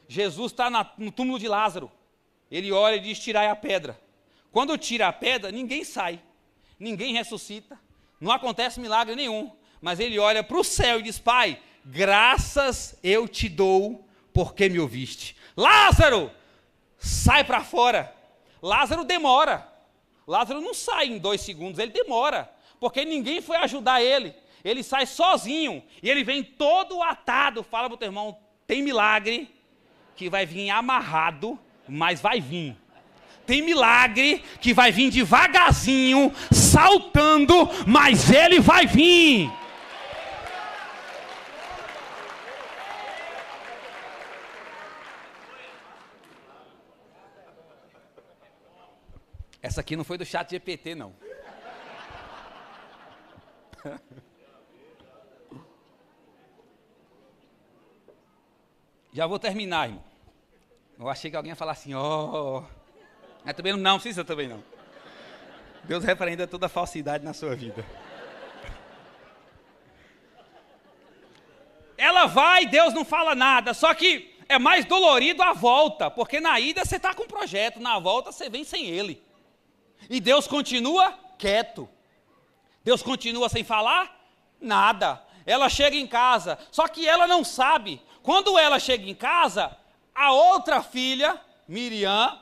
Jesus está no túmulo de Lázaro. Ele olha e diz: tirai a pedra. Quando tira a pedra, ninguém sai, ninguém ressuscita, não acontece milagre nenhum. Mas ele olha para o céu e diz: Pai, graças eu te dou porque me ouviste. Lázaro, sai para fora. Lázaro demora. Lázaro não sai em 2 segundos, ele demora, porque ninguém foi ajudar ele. Ele sai sozinho e ele vem todo atado. Fala para o teu irmão: tem milagre que vai vir amarrado, mas vai vir. Tem milagre que vai vir devagarzinho, saltando, mas ele vai vir. Essa aqui não foi do chat GPT, não. Já vou terminar, irmão. Eu achei que alguém ia falar assim: Mas também não precisa também não. Deus repreenda toda a falsidade na sua vida. Ela vai, Deus não fala nada, só que é mais dolorido a volta, porque na ida você está com um projeto, na volta você vem sem ele. E Deus continua quieto. Deus continua sem falar nada. Ela chega em casa, só que ela não sabe. Quando ela chega em casa, a outra filha, Miriam,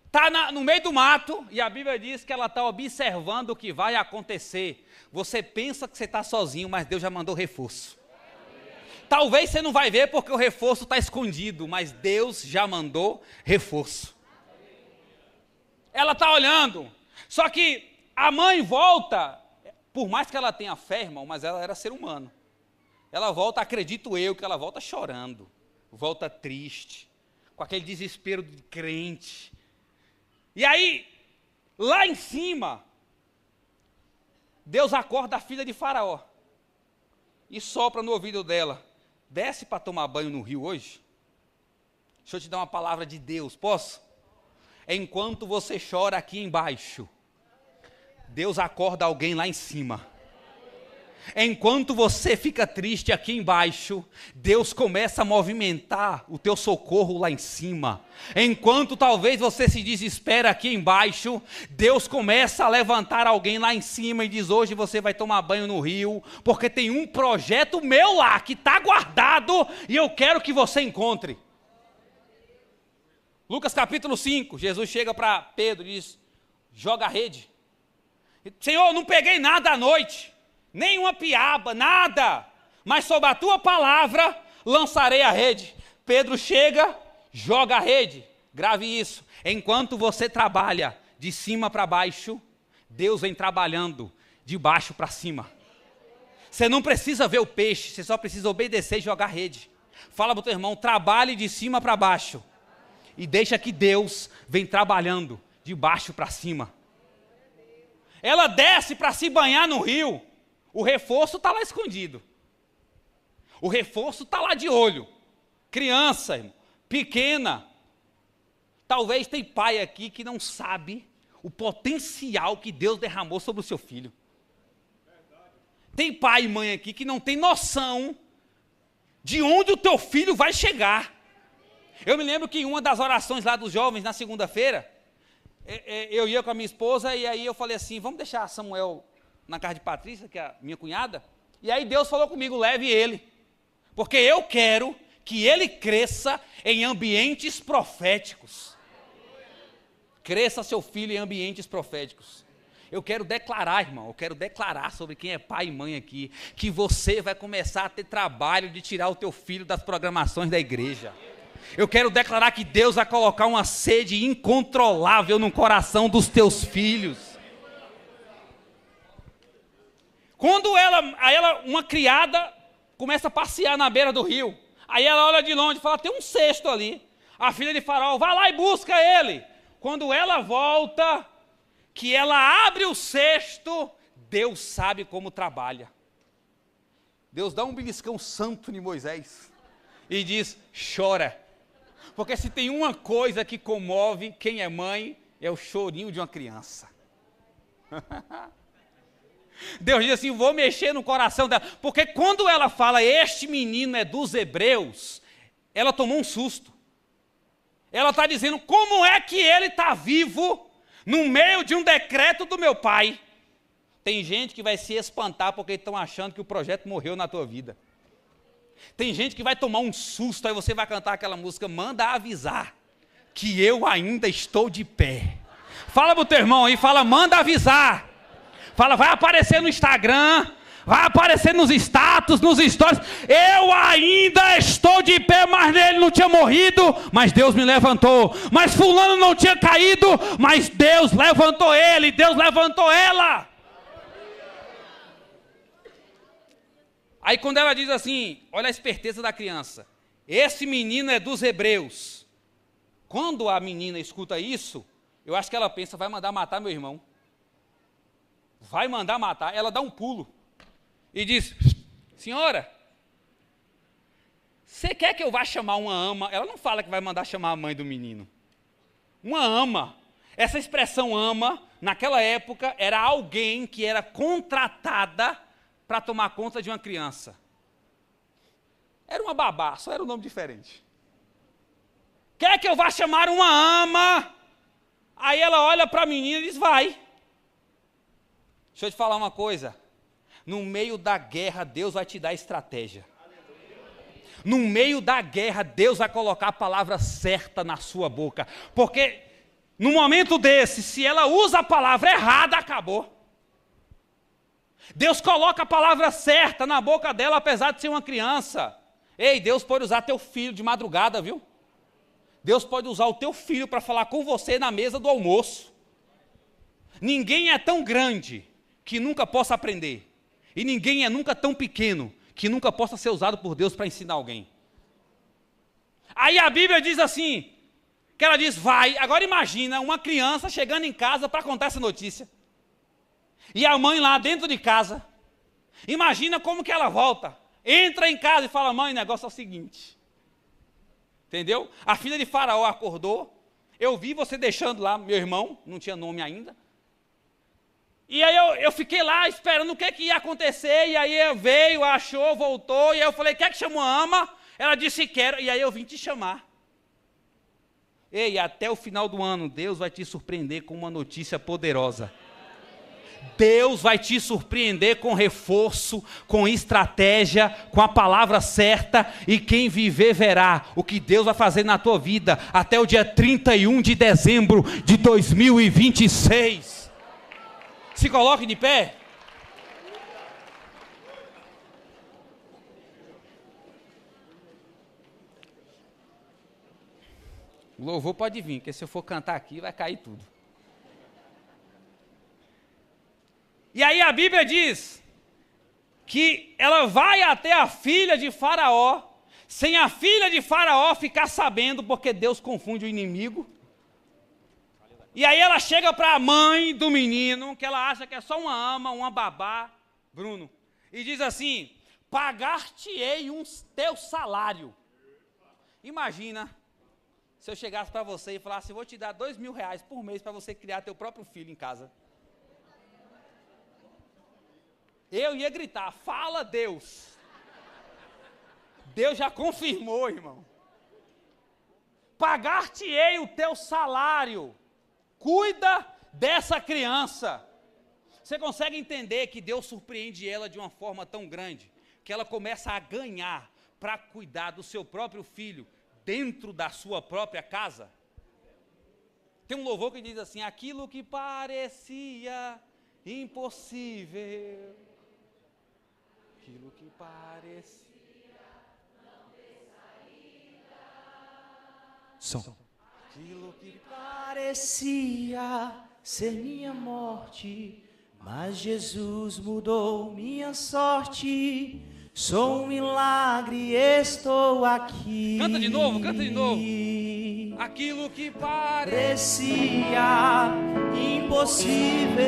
está no meio do mato, e a Bíblia diz que ela está observando o que vai acontecer. Você pensa que você está sozinho, mas Deus já mandou reforço. Talvez você não vai ver porque o reforço está escondido, mas Deus já mandou reforço. Ela está olhando, só que a mãe volta, por mais que ela tenha fé, irmão, mas ela era ser humano. Ela volta, acredito eu, que ela volta chorando, volta triste, com aquele desespero de crente. E aí, lá em cima, Deus acorda a filha de Faraó e sopra no ouvido dela: desce para tomar banho no rio hoje? Deixa eu te dar uma palavra de Deus, posso? Enquanto você chora aqui embaixo, Deus acorda alguém lá em cima. Enquanto você fica triste aqui embaixo, Deus começa a movimentar o teu socorro lá em cima. Enquanto talvez você se desespera aqui embaixo, Deus começa a levantar alguém lá em cima e diz: hoje você vai tomar banho no rio, porque tem um projeto meu lá que está guardado e eu quero que você encontre. Lucas capítulo 5, Jesus chega para Pedro e diz: joga a rede. Senhor, não peguei nada à noite, nenhuma piaba, nada, mas sob a tua palavra lançarei a rede. Pedro chega, joga a rede. Grave isso: enquanto você trabalha de cima para baixo, Deus vem trabalhando de baixo para cima. Você não precisa ver o peixe, você só precisa obedecer e jogar rede. Fala para o teu irmão, trabalhe de cima para baixo. E deixa que Deus vem trabalhando de baixo para cima. Ela desce para se banhar no rio. O reforço está lá escondido. O reforço está lá de olho. Criança, irmão, pequena. Talvez tem pai aqui que não sabe o potencial que Deus derramou sobre o seu filho. Tem pai e mãe aqui que não tem noção de onde o teu filho vai chegar. Eu me lembro que em uma das orações lá dos jovens, na segunda-feira, eu ia com a minha esposa e aí eu falei assim, vamos deixar Samuel na casa de Patrícia, que é a minha cunhada, e aí Deus falou comigo, leve ele, porque eu quero que ele cresça em ambientes proféticos. Cresça seu filho em ambientes proféticos. Eu quero declarar, irmão, eu quero declarar sobre quem é pai e mãe aqui, que você vai começar a ter trabalho de tirar o teu filho das programações da igreja. Eu quero declarar que Deus vai colocar uma sede incontrolável no coração dos teus filhos. Quando uma criada começa a passear na beira do rio, aí ela olha de longe e fala, tem um cesto ali. A filha de Faraó, vai lá e busca ele. Quando ela volta, que ela abre o cesto, Deus sabe como trabalha. Deus dá um beliscão santo em Moisés e diz, chora. Porque se tem uma coisa que comove quem é mãe, é o chorinho de uma criança. Deus diz assim, vou mexer no coração dela. Porque quando ela fala, este menino é dos hebreus, ela tomou um susto. Ela está dizendo, como é que ele está vivo no meio de um decreto do meu pai? Tem gente que vai se espantar porque estão achando que o projeto morreu na tua vida. Tem gente que vai tomar um susto, aí você vai cantar aquela música, manda avisar que eu ainda estou de pé. Fala pro teu irmão aí, fala, manda avisar. Fala, vai aparecer no Instagram, vai aparecer nos status, nos stories. Eu ainda estou de pé, mas ele não tinha morrido, mas Deus me levantou. Mas fulano não tinha caído, mas Deus levantou ele, Deus levantou ela. Aí quando ela diz assim, olha a esperteza da criança, esse menino é dos hebreus. Quando a menina escuta isso, eu acho que ela pensa, vai mandar matar meu irmão. Vai mandar matar. Ela dá um pulo e diz, senhora, você quer que eu vá chamar uma ama? Ela não fala que vai mandar chamar a mãe do menino. Uma ama. Essa expressão ama, naquela época, era alguém que era contratada para tomar conta de uma criança. Era uma babá, só era um nome diferente. Quer que eu vá chamar uma ama? Aí ela olha para a menina e diz, vai. Deixa eu te falar uma coisa. No meio da guerra, Deus vai te dar estratégia. No meio da guerra, Deus vai colocar a palavra certa na sua boca. Porque no momento desse, se ela usa a palavra errada, acabou. Deus coloca a palavra certa na boca dela, apesar de ser uma criança. Ei, Deus pode usar teu filho de madrugada, viu? Deus pode usar o teu filho para falar com você na mesa do almoço. Ninguém é tão grande que nunca possa aprender. E ninguém é nunca tão pequeno que nunca possa ser usado por Deus para ensinar alguém. Aí a Bíblia diz assim, que ela diz, vai. Agora imagina uma criança chegando em casa para contar essa notícia. E a mãe lá dentro de casa, imagina como que ela volta, entra em casa e fala, mãe, o negócio é o seguinte, entendeu? A filha de Faraó acordou, eu vi você deixando lá, meu irmão, não tinha nome ainda, e aí eu fiquei lá esperando o que ia acontecer, e aí veio, achou, voltou, e aí eu falei, quer que chama a ama? Ela disse, quero, e aí eu vim te chamar. Ei, até o final do ano, Deus vai te surpreender com uma notícia poderosa. Deus vai te surpreender com reforço, com estratégia, com a palavra certa, e quem viver verá o que Deus vai fazer na tua vida até o dia 31 de dezembro de 2026. Se coloque de pé. O louvor pode vir, porque se eu for cantar aqui vai cair tudo. E aí a Bíblia diz que ela vai até a filha de Faraó, sem a filha de Faraó ficar sabendo, porque Deus confunde o inimigo. E aí ela chega para a mãe do menino, que ela acha que é só uma ama, uma babá, Bruno, e diz assim: pagar-te-ei teu salário. Imagina se eu chegasse para você e falasse: eu vou te dar R$2.000 por mês para você criar teu próprio filho em casa. Eu ia gritar: fala, Deus. Deus já confirmou, irmão. Pagar-te-ei o teu salário. Cuida dessa criança. Você consegue entender que Deus surpreende ela de uma forma tão grande, que ela começa a ganhar para cuidar do seu próprio filho dentro da sua própria casa? Tem um louvor que diz assim: aquilo que parecia impossível, aquilo que parecia não ter saída. Som. Aquilo que parecia ser minha morte, mas Jesus mudou minha sorte. Sou um milagre, estou aqui. Canta de novo, canta de novo. Aquilo que parecia impossível,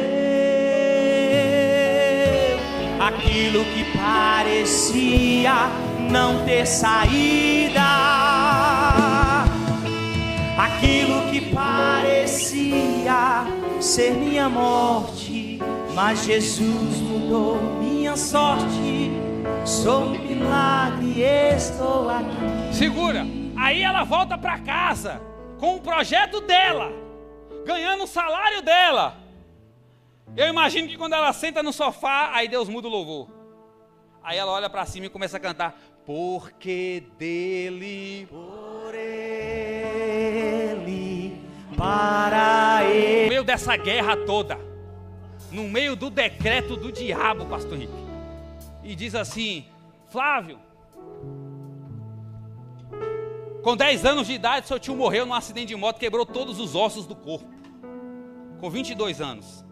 aquilo que parecia não ter saída, aquilo que parecia ser minha morte, mas Jesus mudou minha sorte. Sou um milagre, estou aqui. Segura. Aí ela volta para casa com o projeto dela, ganhando o salário dela. Eu imagino que quando ela senta no sofá, aí Deus muda o louvor. Aí ela olha para cima e começa a cantar: porque dele, por ele, para ele. No meio dessa guerra toda, no meio do decreto do diabo, pastor Henrique, e diz assim: Flávio, com 10 anos de idade, seu tio morreu num acidente de moto, quebrou todos os ossos do corpo, com 22 anos.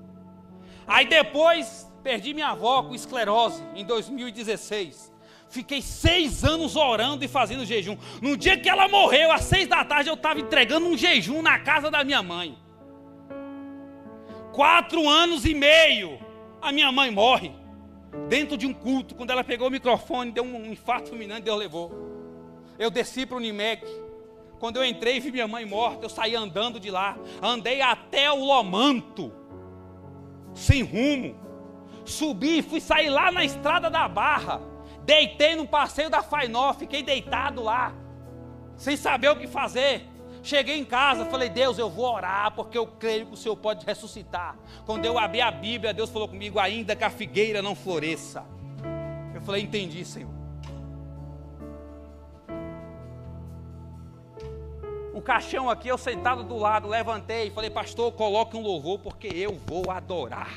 Aí depois, perdi minha avó com esclerose, em 2016. Fiquei 6 anos orando e fazendo jejum. No dia que ela morreu, às 6 da tarde, eu estava entregando um jejum na casa da minha mãe. 4 anos e meio, a minha mãe morre, dentro de um culto. Quando ela pegou o microfone, deu um infarto fulminante, Deus levou. Eu desci para o Unimec. Quando eu entrei e vi minha mãe morta, eu saí andando de lá. Andei até o Lomanto, sem rumo. Subi e fui sair lá na Estrada da Barra. Deitei no passeio da Fainó, fiquei deitado lá, sem saber o que fazer. Cheguei em casa, falei: Deus, eu vou orar, porque eu creio que o Senhor pode ressuscitar. Quando eu abri a Bíblia, Deus falou comigo: ainda que a figueira não floresça. Eu falei: entendi, Senhor. O caixão aqui, eu sentado do lado, levantei e falei: pastor, coloque um louvor, porque eu vou adorar.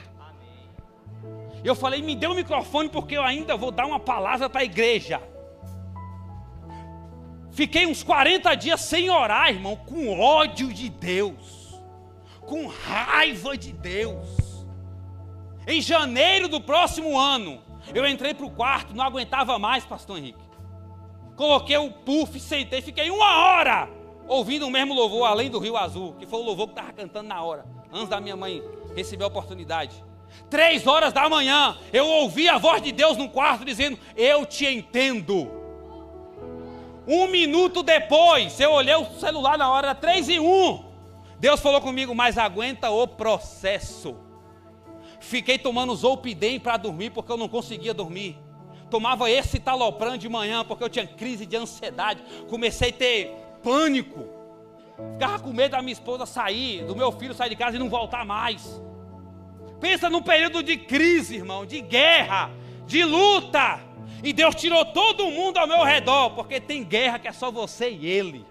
Eu falei: me dê o microfone, porque eu ainda vou dar uma palavra para a igreja. Fiquei uns 40 dias sem orar, irmão, com ódio de Deus, com raiva de Deus. Em janeiro do próximo ano, eu entrei para o quarto, não aguentava mais, pastor Henrique. Coloquei o puff, sentei, fiquei 1 hora ouvindo o mesmo louvor, Além do Rio Azul, que foi o louvor que estava cantando na hora, antes da minha mãe receber a oportunidade. 3 horas da manhã, eu ouvi a voz de Deus no quarto dizendo: eu te entendo. 1 minuto depois, eu olhei o celular na hora, era 3:01. Deus falou comigo: mas aguenta o processo. Fiquei tomando Zolpidem para dormir, porque eu não conseguia dormir. Tomava esse Citalopram de manhã, porque eu tinha crise de ansiedade. Comecei a ter pânico. Ficava com medo da minha esposa sair, do meu filho sair de casa e não voltar mais. Pensa num período de crise, irmão, de guerra, de luta. E Deus tirou todo mundo ao meu redor, porque tem guerra que é só você e Ele.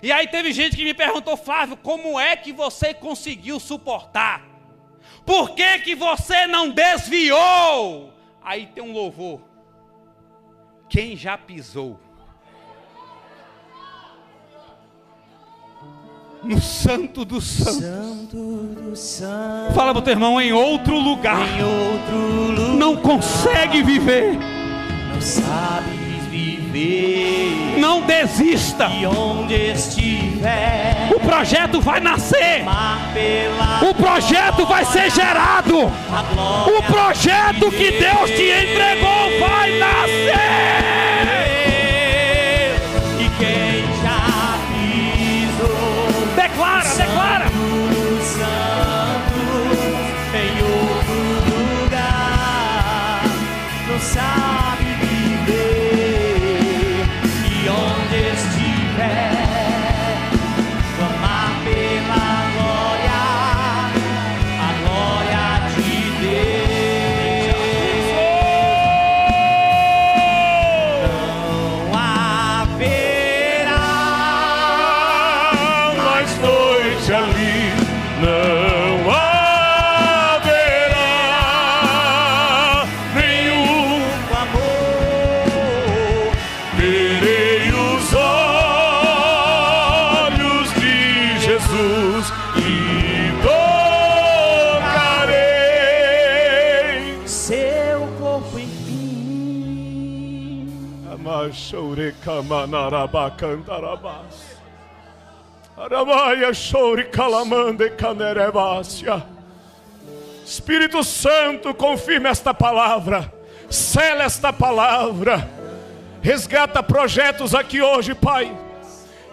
E aí teve gente que me perguntou: Flávio, como é que você conseguiu suportar? Por que que você não desviou? Aí tem um louvor: quem já pisou no Santo do Santos. Santo do Santo. Fala pro teu irmão, em outro lugar. Em outro lugar. Não consegue viver. Não sabes viver. Não desista. E onde estiver. O projeto vai nascer. Pela O projeto vai ser gerado. a glória O projeto de que Deus te entregou vai nascer. E quem já pisou. Declara, declara. Santo, Santo, em outro lugar, não sabe viver. E onde estiver, clamar pela glória, a glória de Deus. Não haverá Mais noite ali não haverá nenhum. amor. Verei os olhos de Jesus e tocarei. Seu corpo enfim. Amachourecamanarabacandarabás. Aramaia chouricalamande canerebácia. Espírito Santo, confirma esta palavra, sela esta palavra, resgata projetos aqui hoje, Pai.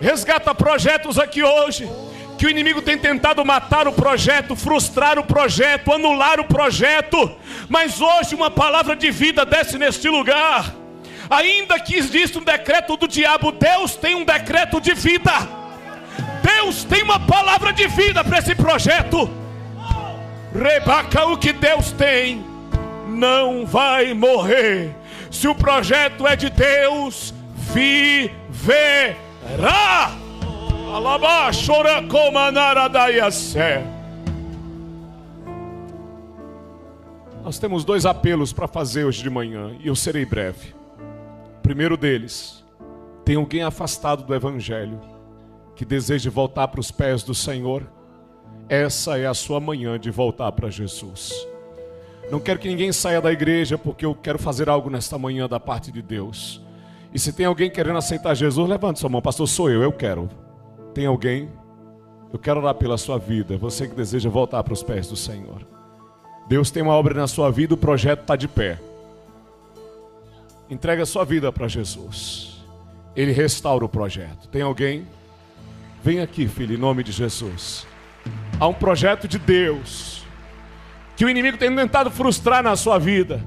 Resgata projetos aqui hoje, que o inimigo tem tentado matar o projeto, frustrar o projeto, anular o projeto, mas hoje uma palavra de vida desce neste lugar. Ainda que exista um decreto do diabo, Deus tem um decreto de vida. Deus tem uma palavra de vida para esse projeto. Rebaca, o que Deus tem não vai morrer. Se o projeto é de Deus, viverá. Alabá, chora como anaradaiassé. Nós temos 2 apelos para fazer hoje de manhã, e eu serei breve. O primeiro deles, tem alguém afastado do Evangelho, que deseja voltar para os pés do Senhor? Essa é a sua manhã de voltar para Jesus. Não quero que ninguém saia da igreja, porque eu quero fazer algo nesta manhã da parte de Deus. E se tem alguém querendo aceitar Jesus, levante sua mão. Pastor, sou eu quero. Tem alguém? Eu quero orar pela sua vida, você que deseja voltar para os pés do Senhor. Deus tem uma obra na sua vida, o projeto está de pé. Entrega a sua vida para Jesus. Ele restaura o projeto. Tem alguém? Vem aqui, filho, em nome de Jesus. Há um projeto de Deus que o inimigo tem tentado frustrar na sua vida.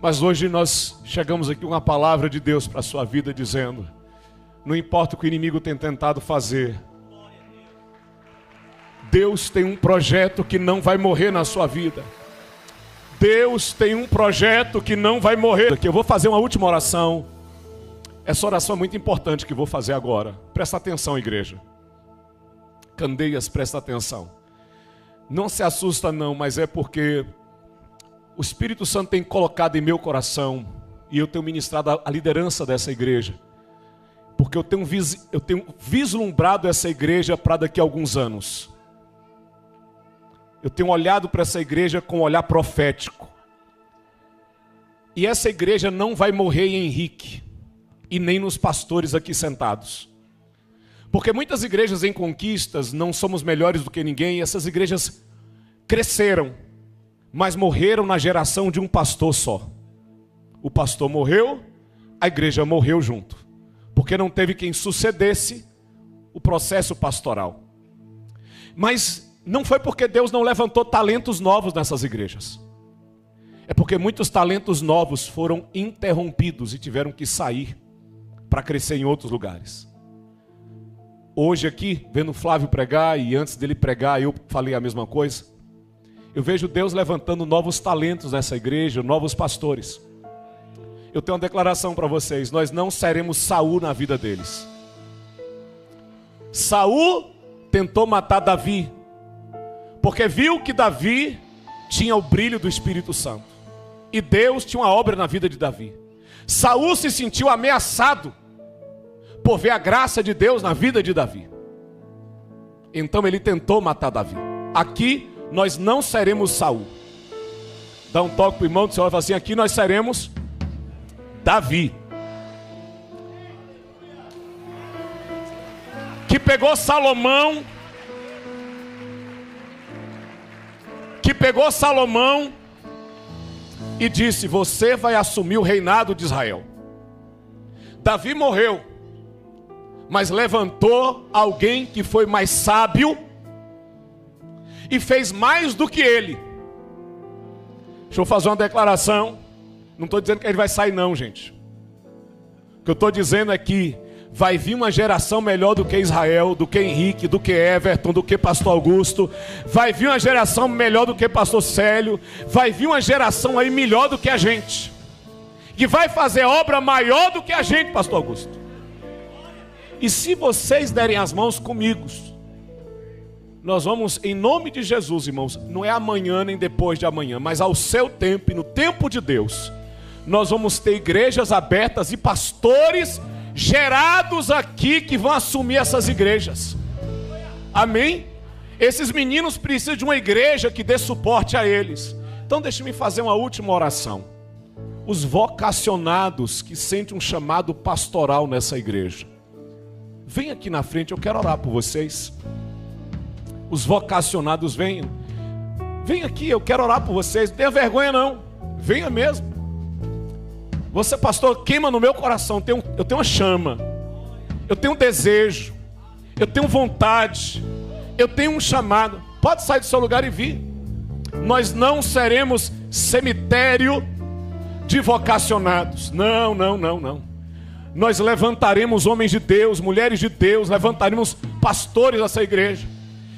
Mas hoje nós chegamos aqui com uma palavra de Deus para a sua vida, dizendo: não importa o que o inimigo tem tentado fazer, Deus tem um projeto que não vai morrer na sua vida. Deus tem um projeto que não vai morrer. Eu vou fazer uma última oração. Essa oração é muito importante que eu vou fazer agora. Presta atenção, igreja. Candeias, presta atenção. Não se assusta não, mas é porque o Espírito Santo tem colocado em meu coração, e eu tenho ministrado a liderança dessa igreja, porque eu tenho vislumbrado essa igreja para daqui a alguns anos. Eu tenho olhado para essa igreja com um olhar profético. E essa igreja não vai morrer em Henrique, e nem nos pastores aqui sentados. Porque muitas igrejas em conquistas não somos melhores do que ninguém, e essas igrejas cresceram, mas morreram na geração de um pastor só. O pastor morreu, a igreja morreu junto, porque não teve quem sucedesse o processo pastoral. Mas não foi porque Deus não levantou talentos novos nessas igrejas. É porque muitos talentos novos foram interrompidos e tiveram que sair para crescer em outros lugares. Hoje aqui, vendo o Flávio pregar, e antes dele pregar eu falei a mesma coisa, eu vejo Deus levantando novos talentos nessa igreja, novos pastores. Eu tenho uma declaração para vocês: nós não seremos Saul na vida deles. Saul tentou matar Davi, porque viu que Davi tinha o brilho do Espírito Santo, e Deus tinha uma obra na vida de Davi. Saul se sentiu ameaçado por ver a graça de Deus na vida de Davi. Então ele tentou matar Davi. Aqui nós não seremos Saul. Dá um toque para o irmão do Senhor e fala assim: aqui nós seremos Davi. Que pegou Salomão. E disse: você vai assumir o reinado de Israel. Davi morreu, mas levantou alguém que foi mais sábio e fez mais do que ele. Deixa eu fazer uma declaração. Não estou dizendo que ele vai sair não, gente. O que eu estou dizendo é que vai vir uma geração melhor do que Israel, do que Henrique, do que Everton, do que pastor Augusto. Vai vir uma geração melhor do que pastor Célio. Vai vir uma geração aí melhor do que a gente, que vai fazer obra maior do que a gente, pastor Augusto. E se vocês derem as mãos comigo, nós vamos, em nome de Jesus, irmãos, não é amanhã nem depois de amanhã, mas ao seu tempo e no tempo de Deus, nós vamos ter igrejas abertas e pastores gerados aqui que vão assumir essas igrejas. Amém? Esses meninos precisam de uma igreja que dê suporte a eles. Então deixe-me fazer uma última oração. Os vocacionados que sentem um chamado pastoral nessa igreja, vem aqui na frente, eu quero orar por vocês. Os vocacionados, venham. Vem aqui, eu quero orar por vocês. Não tenha vergonha não, venha mesmo. Você, pastor, queima no meu coração. Eu tenho uma chama, eu tenho um desejo, eu tenho vontade, eu tenho um chamado. Pode sair do seu lugar e vir. Nós não seremos cemitério de vocacionados. Não. Nós levantaremos homens de Deus, mulheres de Deus, levantaremos pastores dessa igreja.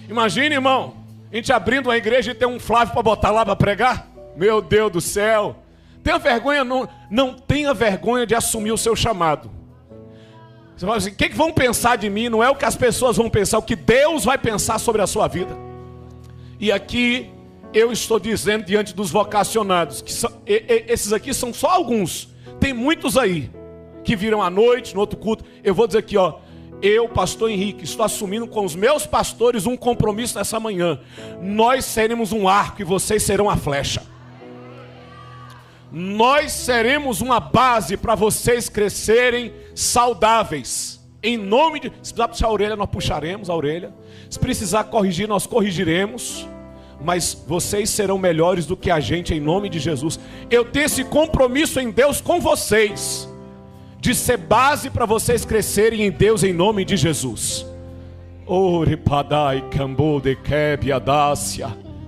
Imagine, irmão, a gente abrindo uma igreja e tem um Flávio para botar lá para pregar. Meu Deus do céu. Tenha vergonha, não tenha vergonha de assumir o seu chamado. Você fala assim: o que vão pensar de mim? Não é o que as pessoas vão pensar, é o que Deus vai pensar sobre a sua vida. E aqui eu estou dizendo diante dos vocacionados, que esses aqui são só alguns. Tem muitos aí que viram à noite, no outro culto. Eu vou dizer aqui, ó, eu, pastor Henrique, estou assumindo com os meus pastores um compromisso nessa manhã. Nós seremos um arco e vocês serão a flecha. Nós seremos uma base para vocês crescerem saudáveis. Em nome de... Se precisar puxar a orelha, nós puxaremos a orelha. Se precisar corrigir, nós corrigiremos. Mas vocês serão melhores do que a gente, em nome de Jesus. Eu tenho esse compromisso em Deus com vocês, de ser base para vocês crescerem em Deus, em nome de Jesus.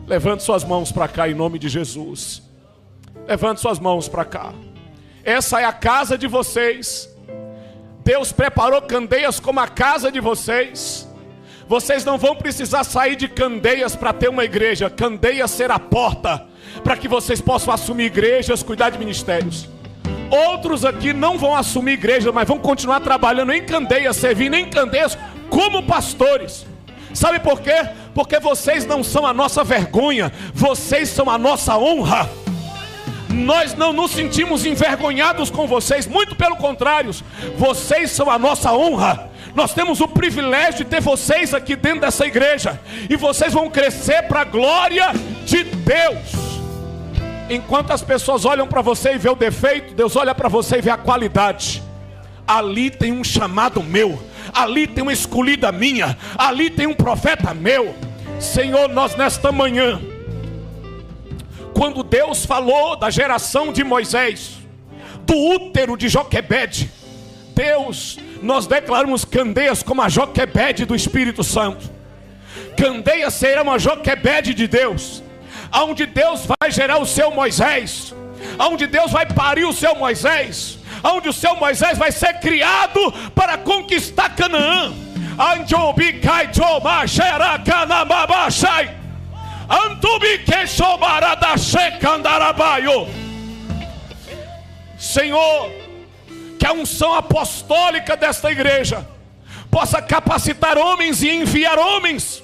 Levante suas mãos para cá, em nome de Jesus. Levante suas mãos para cá. Essa é a casa de vocês. Deus preparou Candeias como a casa de vocês. Vocês não vão precisar sair de Candeias para ter uma igreja. Candeias será a porta para que vocês possam assumir igrejas, cuidar de ministérios. Outros aqui não vão assumir igreja, mas vão continuar trabalhando em Candeias, servindo em Candeias como pastores. Sabe por quê? Porque vocês não são a nossa vergonha, vocês são a nossa honra. Nós não nos sentimos envergonhados com vocês, muito pelo contrário, vocês são a nossa honra. Nós temos o privilégio de ter vocês aqui dentro dessa igreja, e vocês vão crescer para a glória de Deus. Enquanto as pessoas olham para você e vê o defeito, Deus olha para você e vê a qualidade. Ali tem um chamado meu, ali tem uma escolhida minha, ali tem um profeta meu. Senhor, nós nesta manhã, quando Deus falou da geração de Moisés, do útero de Joquebede, Deus, nós declaramos Candeias como a Joquebede do Espírito Santo. Candeias será uma Joquebede de Deus, aonde Deus vai gerar o seu Moisés, aonde Deus vai parir o seu Moisés, aonde o seu Moisés vai ser criado para conquistar Canaã. Senhor, que a unção apostólica desta igreja possa capacitar homens e enviar homens,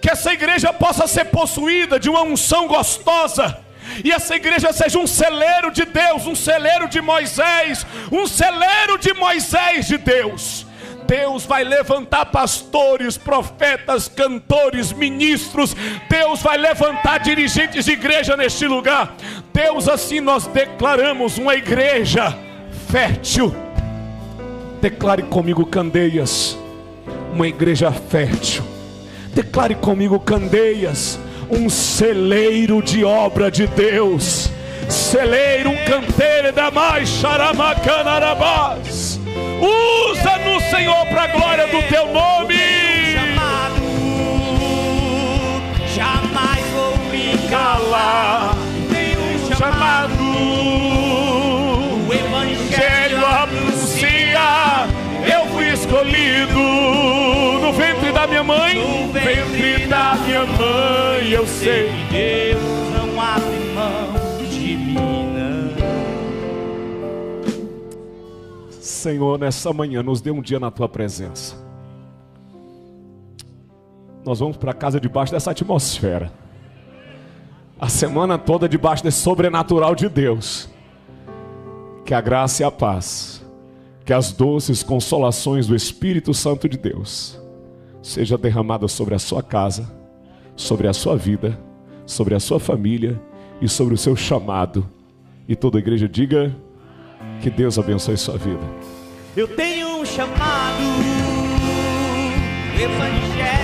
que essa igreja possa ser possuída de uma unção gostosa, e essa igreja seja um celeiro de Deus, um celeiro de Moisés, um celeiro de Moisés de Deus. Deus vai levantar pastores, profetas, cantores, ministros. Deus vai levantar dirigentes de igreja neste lugar. Deus, assim nós declaramos uma igreja fértil. Declare comigo, Candeias, uma igreja fértil. Declare comigo, Candeias, um celeiro de obra de Deus. Celeiro, um canteiro da mais xaramacanarabás. Usa-nos, Senhor, para a glória do teu nome. Chamado, jamais vou me calar. Tenho chamado, o evangelho anuncia. Eu fui escolhido no ventre da minha mãe. No ventre da minha mãe, eu sei que Deus não abre mão de mim, não. Senhor, nessa manhã, nos dê um dia na tua presença. Nós vamos para casa debaixo dessa atmosfera. A semana toda debaixo desse sobrenatural de Deus. Que a graça e a paz, que as doces consolações do Espírito Santo de Deus seja derramada sobre a sua casa, sobre a sua vida, sobre a sua família e sobre o seu chamado. E toda a igreja diga: que Deus abençoe sua vida. Eu tenho um chamado, o evangelho